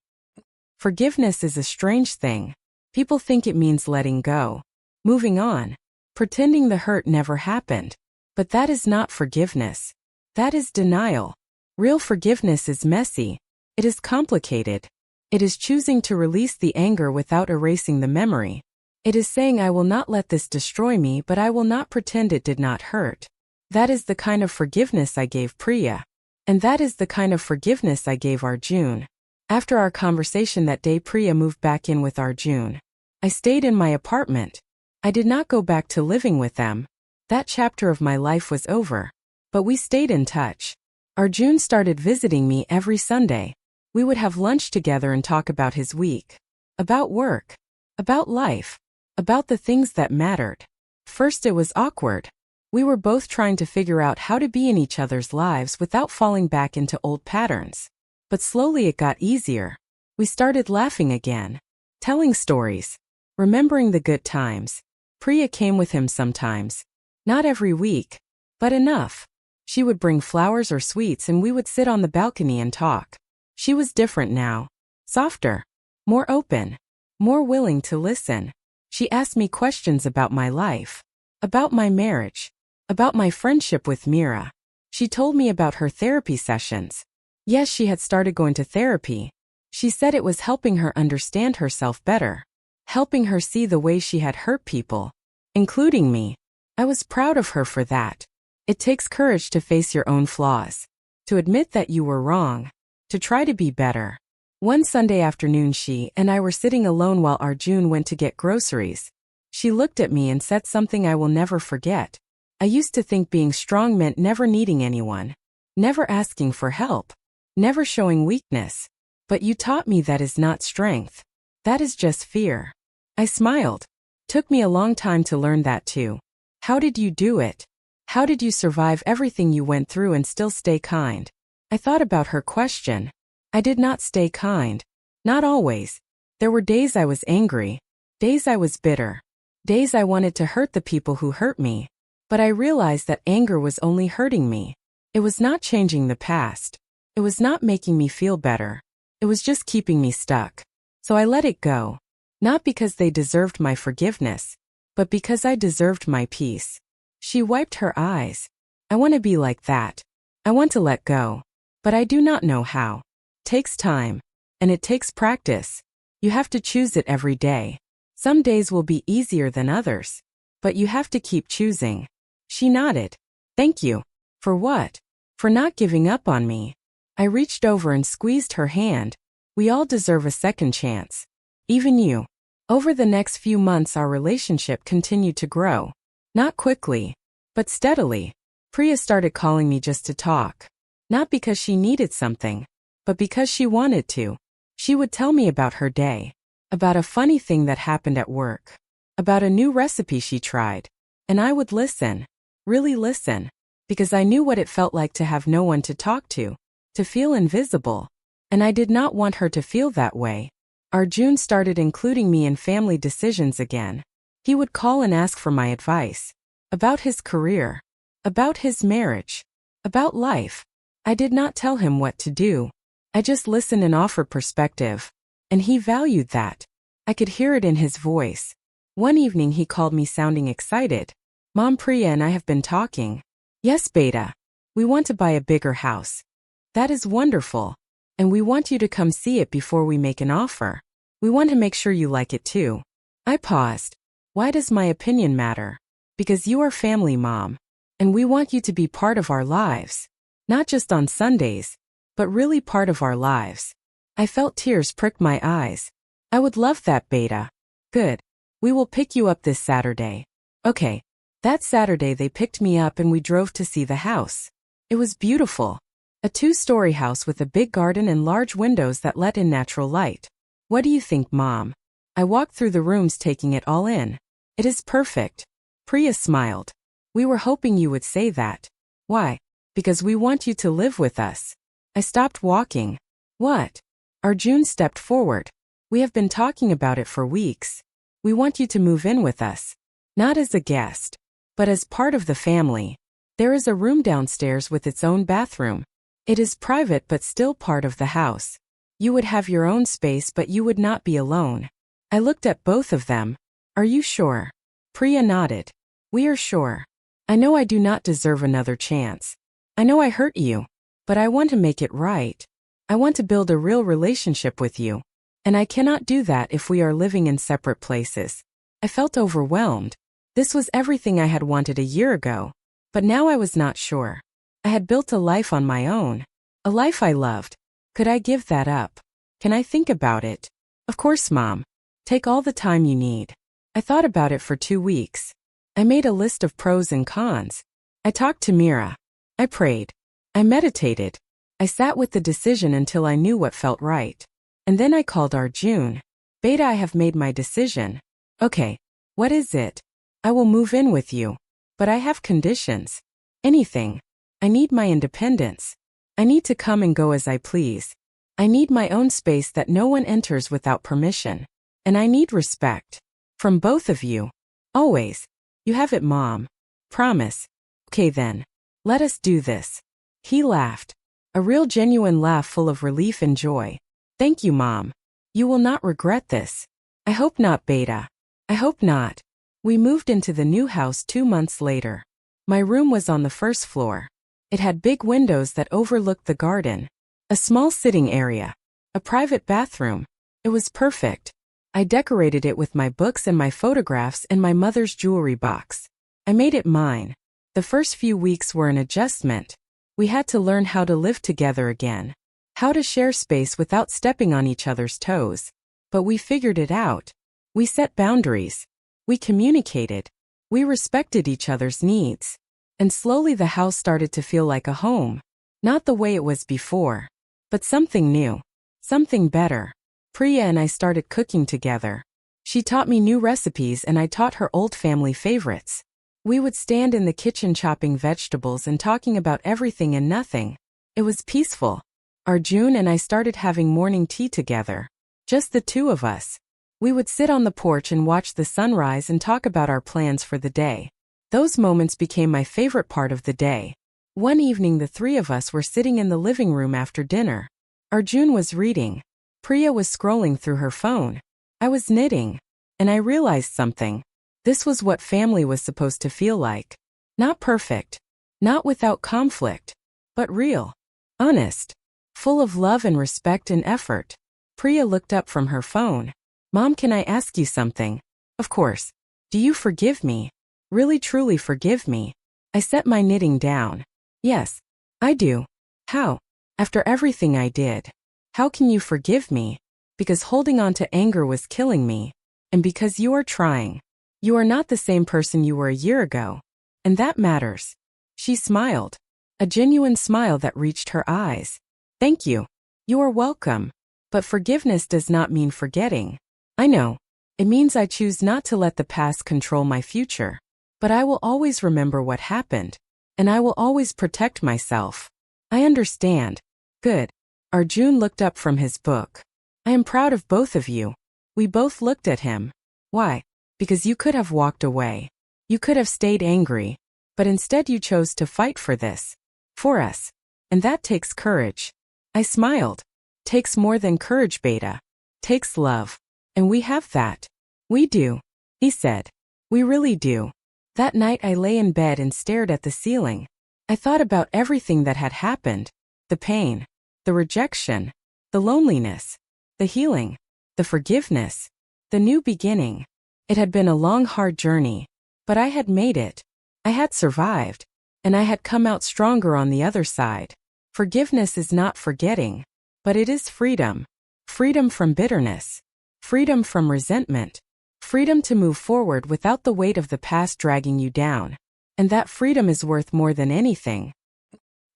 Forgiveness is a strange thing. People think it means letting go. Moving on. Pretending the hurt never happened. But that is not forgiveness. That is denial. Real forgiveness is messy. It is complicated. It is choosing to release the anger without erasing the memory. It is saying, I will not let this destroy me, but I will not pretend it did not hurt. That is the kind of forgiveness I gave Priya. And that is the kind of forgiveness I gave Arjun. After our conversation that day, Priya moved back in with Arjun. I stayed in my apartment. I did not go back to living with them. That chapter of my life was over. But we stayed in touch. Arjun started visiting me every Sunday. We would have lunch together and talk about his week. About work. About life. About the things that mattered. First, it was awkward. We were both trying to figure out how to be in each other's lives without falling back into old patterns. But slowly it got easier. We started laughing again. Telling stories. Remembering the good times. Priya came with him sometimes. Not every week. But enough. She would bring flowers or sweets and we would sit on the balcony and talk. She was different now. Softer. More open. More willing to listen. She asked me questions about my life. About my marriage. About my friendship with Mira. She told me about her therapy sessions. Yes, she had started going to therapy. She said it was helping her understand herself better. Helping her see the way she had hurt people. Including me. I was proud of her for that. It takes courage to face your own flaws. To admit that you were wrong. To try to be better. One Sunday afternoon, she and I were sitting alone while Arjun went to get groceries. She looked at me and said something I will never forget. I used to think being strong meant never needing anyone. Never asking for help. Never showing weakness. But you taught me that is not strength. That is just fear. I smiled. Took me a long time to learn that too. How did you do it? How did you survive everything you went through and still stay kind? I thought about her question. I did not stay kind. Not always. There were days I was angry. Days I was bitter. Days I wanted to hurt the people who hurt me. But I realized that anger was only hurting me. It was not changing the past. It was not making me feel better. It was just keeping me stuck. So I let it go. Not because they deserved my forgiveness, but because I deserved my peace. She wiped her eyes. I want to be like that. I want to let go. But I do not know how. Takes time. And it takes practice. You have to choose it every day. Some days will be easier than others. But you have to keep choosing. She nodded. Thank you. For what? For not giving up on me. I reached over and squeezed her hand. We all deserve a second chance. Even you. Over the next few months, our relationship continued to grow. Not quickly, but steadily. Priya started calling me just to talk. Not because she needed something, but because she wanted to. She would tell me about her day. About a funny thing that happened at work. About a new recipe she tried. And I would listen. Really listen. Because I knew what it felt like to have no one to talk to feel invisible. And I did not want her to feel that way. Arjun started including me in family decisions again. He would call and ask for my advice. About his career. About his marriage. About life. I did not tell him what to do. I just listened and offered perspective. And he valued that. I could hear it in his voice. One evening he called me sounding excited. Mom, Priya and I have been talking. Yes, Beta. We want to buy a bigger house. That is wonderful. And we want you to come see it before we make an offer. We want to make sure you like it too. I paused. Why does my opinion matter? Because you are family, Mom. And we want you to be part of our lives. Not just on Sundays, but really part of our lives. I felt tears prick my eyes. I would love that, Beta. Good. We will pick you up this Saturday. Okay. That Saturday they picked me up and we drove to see the house. It was beautiful. A 2-story house with a big garden and large windows that let in natural light. What do you think, Mom? I walked through the rooms taking it all in. It is perfect. Priya smiled. We were hoping you would say that. Why? Because we want you to live with us. I stopped walking. What? Arjun stepped forward. We have been talking about it for weeks. We want you to move in with us. Not as a guest, but as part of the family. There is a room downstairs with its own bathroom. It is private but still part of the house. You would have your own space but you would not be alone. I looked at both of them. Are you sure? Priya nodded. We are sure. I know I do not deserve another chance. I know I hurt you, but I want to make it right. I want to build a real relationship with you. And I cannot do that if we are living in separate places. I felt overwhelmed. This was everything I had wanted a year ago. But now I was not sure. I had built a life on my own. A life I loved. Could I give that up? Can I think about it? Of course, Mom. Take all the time you need. I thought about it for 2 weeks. I made a list of pros and cons. I talked to Mira. I prayed. I meditated. I sat with the decision until I knew what felt right. And then I called Arjun. Beta, I have made my decision. Okay. What is it? I will move in with you. But I have conditions. Anything. I need my independence. I need to come and go as I please. I need my own space that no one enters without permission. And I need respect. From both of you. Always. You have it, Mom. Promise. Okay then. Let us do this. He laughed. A real genuine laugh full of relief and joy. Thank you, Mom. You will not regret this. I hope not, Beta. I hope not. We moved into the new house 2 months later. My room was on the first floor. It had big windows that overlooked the garden. A small sitting area. A private bathroom. It was perfect. I decorated it with my books and my photographs and my mother's jewelry box. I made it mine. The first few weeks were an adjustment. We had to learn how to live together again. How to share space without stepping on each other's toes. But we figured it out. We set boundaries. We communicated. We respected each other's needs. And slowly the house started to feel like a home. Not the way it was before. But something new. Something better. Priya and I started cooking together. She taught me new recipes and I taught her old family favorites. We would stand in the kitchen chopping vegetables and talking about everything and nothing. It was peaceful. Arjun and I started having morning tea together. Just the two of us. We would sit on the porch and watch the sunrise and talk about our plans for the day. Those moments became my favorite part of the day. One evening the three of us were sitting in the living room after dinner. Arjun was reading. Priya was scrolling through her phone. I was knitting. And I realized something. This was what family was supposed to feel like. Not perfect. Not without conflict. But real. Honest. Full of love and respect and effort. Priya looked up from her phone. Mom, can I ask you something? Of course. Do you forgive me? Really truly forgive me? I set my knitting down. Yes. I do. How? After everything I did. How can you forgive me? Because holding on to anger was killing me. And because you are trying. You are not the same person you were a year ago. And that matters. She smiled. A genuine smile that reached her eyes. Thank you. You are welcome. But forgiveness does not mean forgetting. I know. It means I choose not to let the past control my future. But I will always remember what happened. And I will always protect myself. I understand. Good. Arjun looked up from his book. I am proud of both of you. We both looked at him. Why? Because you could have walked away. You could have stayed angry. But instead you chose to fight for this. For us. And that takes courage. I smiled. Takes more than courage, Beta. Takes love. And we have that. We do. He said. We really do. That night I lay in bed and stared at the ceiling. I thought about everything that had happened. The pain. The rejection. The loneliness. The healing. The forgiveness. The new beginning. It had been a long, hard journey. But I had made it. I had survived. And I had come out stronger on the other side. Forgiveness is not forgetting, but it is freedom. Freedom from bitterness. Freedom from resentment. Freedom to move forward without the weight of the past dragging you down. And that freedom is worth more than anything.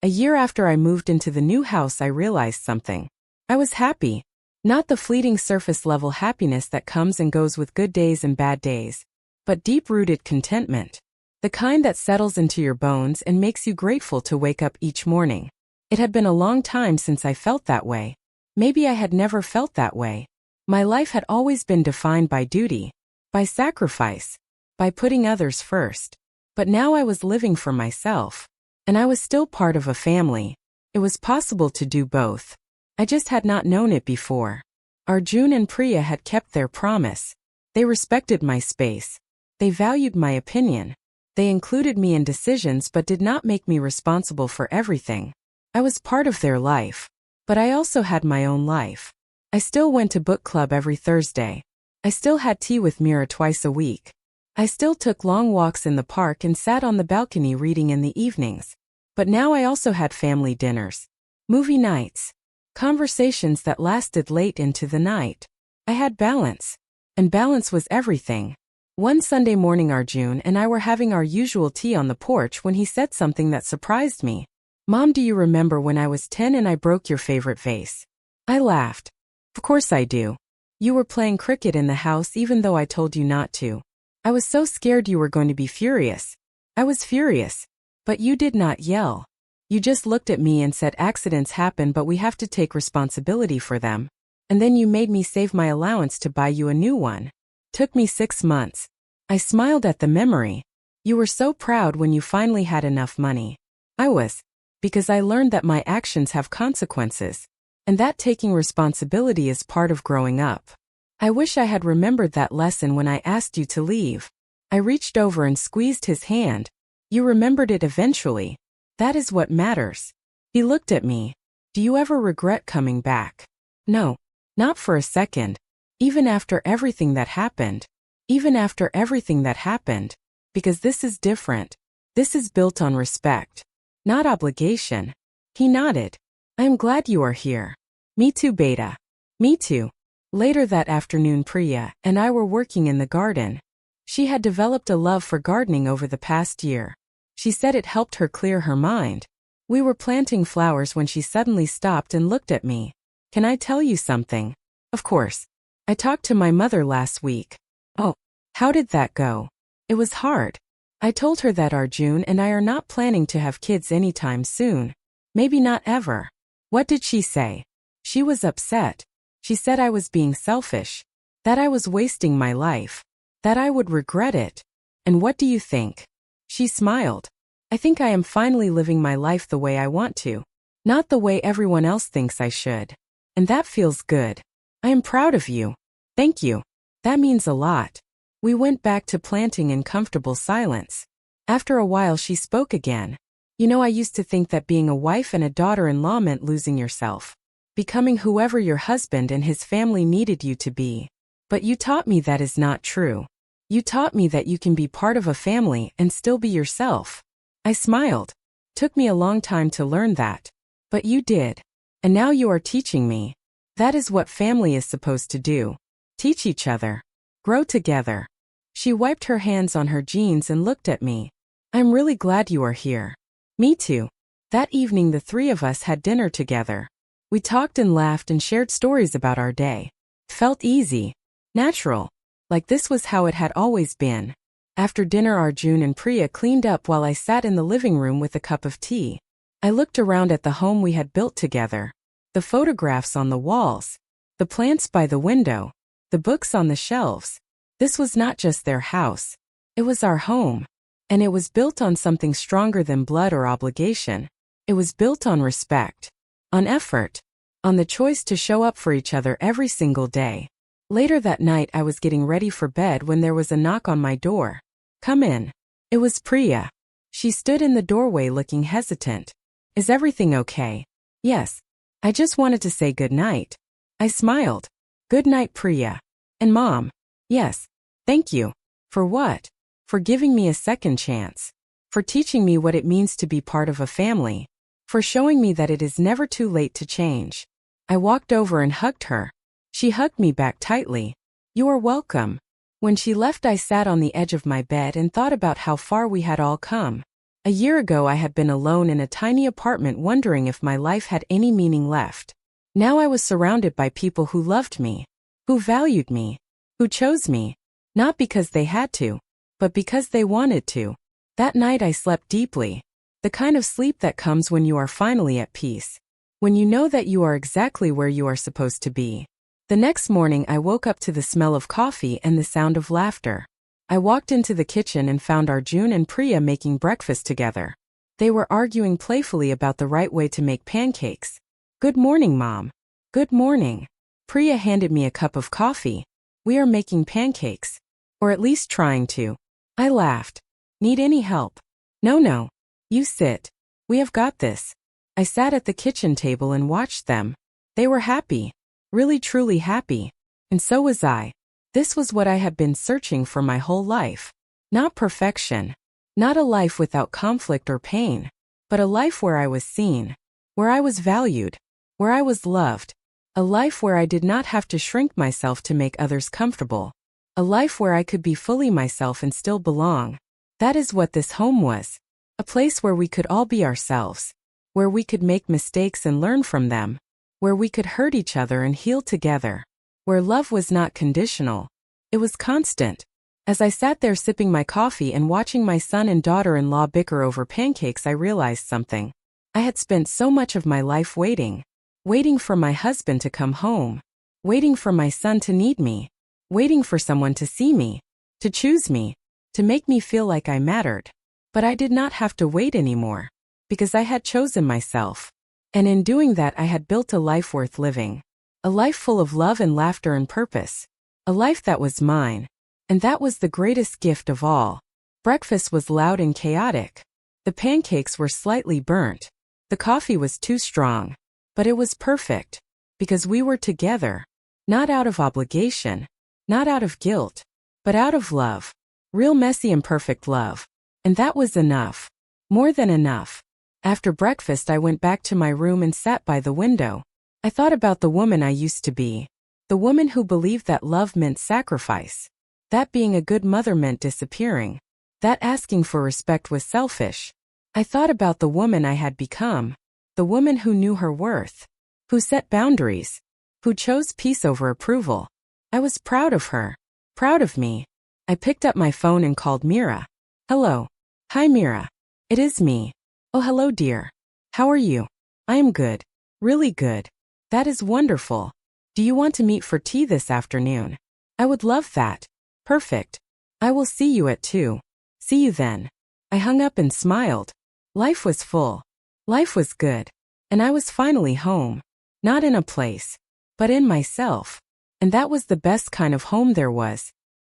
A year after I moved into the new house, I realized something. I was happy. Not the fleeting surface-level happiness that comes and goes with good days and bad days, but deep-rooted contentment. The kind that settles into your bones and makes you grateful to wake up each morning. It had been a long time since I felt that way. Maybe I had never felt that way. My life had always been defined by duty, by sacrifice, by putting others first. But now I was living for myself. And I was still part of a family. It was possible to do both. I just had not known it before. Arjun and Priya had kept their promise. They respected my space. They valued my opinion. They included me in decisions but did not make me responsible for everything. I was part of their life. But I also had my own life. I still went to book club every Thursday. I still had tea with Mira twice a week. I still took long walks in the park and sat on the balcony reading in the evenings. But now I also had family dinners, movie nights, conversations that lasted late into the night. I had balance. And balance was everything. One Sunday morning, Arjun and I were having our usual tea on the porch when he said something that surprised me. "Mom, do you remember when I was 10 and I broke your favorite vase?" I laughed. "Of course I do. You were playing cricket in the house even though I told you not to. I was so scared you were going to be furious." I was furious. But you did not yell. You just looked at me and said, "Accidents happen, but we have to take responsibility for them." And then you made me save my allowance to buy you a new one. Took me 6 months. I smiled at the memory. You were so proud when you finally had enough money. I was. Because I learned that my actions have consequences. And that taking responsibility is part of growing up. I wish I had remembered that lesson when I asked you to leave. I reached over and squeezed his hand. You remembered it eventually. That is what matters. He looked at me. "Do you ever regret coming back?" "No. Not for a second. Even after everything that happened. Even after everything that happened. Because this is different. This is built on respect. Not obligation." He nodded. "I am glad you are here." "Me too, Beta. Me too." Later that afternoon, Priya and I were working in the garden. She had developed a love for gardening over the past year. She said it helped her clear her mind. We were planting flowers when she suddenly stopped and looked at me. "Can I tell you something?" "Of course. I talked to my mother last week." "Oh, how did that go?" "It was hard. I told her that Arjun and I are not planning to have kids anytime soon. Maybe not ever." "What did she say?" "She was upset. She said I was being selfish. That I was wasting my life. That I would regret it. And what do you think?" She smiled. "I think I am finally living my life the way I want to. Not the way everyone else thinks I should. And that feels good. I am proud of you." "Thank you. That means a lot." We went back to planting in comfortable silence. After a while she spoke again. "You know, I used to think that being a wife and a daughter-in-law meant losing yourself. Becoming whoever your husband and his family needed you to be. But you taught me that is not true. You taught me that you can be part of a family and still be yourself." I smiled. "Took me a long time to learn that. But you did. And now you are teaching me. That is what family is supposed to do. Teach each other. Grow together." She wiped her hands on her jeans and looked at me. "I'm really glad you are here." "Me too." That evening the three of us had dinner together. We talked and laughed and shared stories about our day. Felt easy. Natural. Like this was how it had always been. After dinner Arjun and Priya cleaned up while I sat in the living room with a cup of tea. I looked around at the home we had built together. The photographs on the walls. The plants by the window. The books on the shelves. This was not just their house. It was our home. And it was built on something stronger than blood or obligation. It was built on respect. On effort. On the choice to show up for each other every single day. Later that night I was getting ready for bed when there was a knock on my door. "Come in." It was Priya. She stood in the doorway looking hesitant. "Is everything okay?" "Yes. I just wanted to say good night." I smiled. "Good night, Priya." "And Mom?" "Yes. Thank you." "For what?" "For giving me a second chance. For teaching me what it means to be part of a family. for showing me that it is never too late to change. I walked over and hugged her. She hugged me back tightly. You are welcome. When she left, I sat on the edge of my bed and thought about how far we had all come. A year ago, I had been alone in a tiny apartment wondering if my life had any meaning left. Now I was surrounded by people who loved me, who valued me, who chose me, not because they had to, but because they wanted to. That night I slept deeply, the kind of sleep that comes when you are finally at peace, when you know that you are exactly where you are supposed to be. The next morning I woke up to the smell of coffee and the sound of laughter. I walked into the kitchen and found Arjun and Priya making breakfast together. They were arguing playfully about the right way to make pancakes. Good morning, Mom. Good morning. Priya handed me a cup of coffee. We are making pancakes. Or at least trying to. I laughed. Need any help? No. You sit. We have got this. I sat at the kitchen table and watched them. They were happy. Really truly happy. And so was I. This was what I had been searching for my whole life. Not perfection. Not a life without conflict or pain. But a life where I was seen. Where I was valued. Where I was loved. A life where I did not have to shrink myself to make others comfortable. A life where I could be fully myself and still belong. That is what this home was. A place where we could all be ourselves. Where we could make mistakes and learn from them. Where we could hurt each other and heal together. Where love was not conditional. It was constant. As I sat there sipping my coffee and watching my son and daughter-in-law bicker over pancakes, I realized something. I had spent so much of my life waiting. Waiting for my husband to come home. Waiting for my son to need me. Waiting for someone to see me. To choose me. To make me feel like I mattered. But I did not have to wait anymore. Because I had chosen myself. And in doing that, I had built a life worth living. A life full of love and laughter and purpose. A life that was mine. And that was the greatest gift of all. Breakfast was loud and chaotic. The pancakes were slightly burnt. The coffee was too strong. But it was perfect. Because we were together. Not out of obligation. Not out of guilt. But out of love. Real messy and perfect love. And that was enough. More than enough. After breakfast, I went back to my room and sat by the window. I thought about the woman I used to be. The woman who believed that love meant sacrifice. That being a good mother meant disappearing. That asking for respect was selfish. I thought about the woman I had become. The woman who knew her worth. Who set boundaries. Who chose peace over approval. I was proud of her. Proud of me. I picked up my phone and called Mira. Hello. Hi, Mira. It is me. Oh, hello, dear. How are you? I am good. Really good. That is wonderful. Do you want to meet for tea this afternoon? I would love that. Perfect. I will see you at 2. See you then. I hung up and smiled. Life was full. Life was good. And I was finally home. Not in a place, but in myself. And that was the best kind of home there was.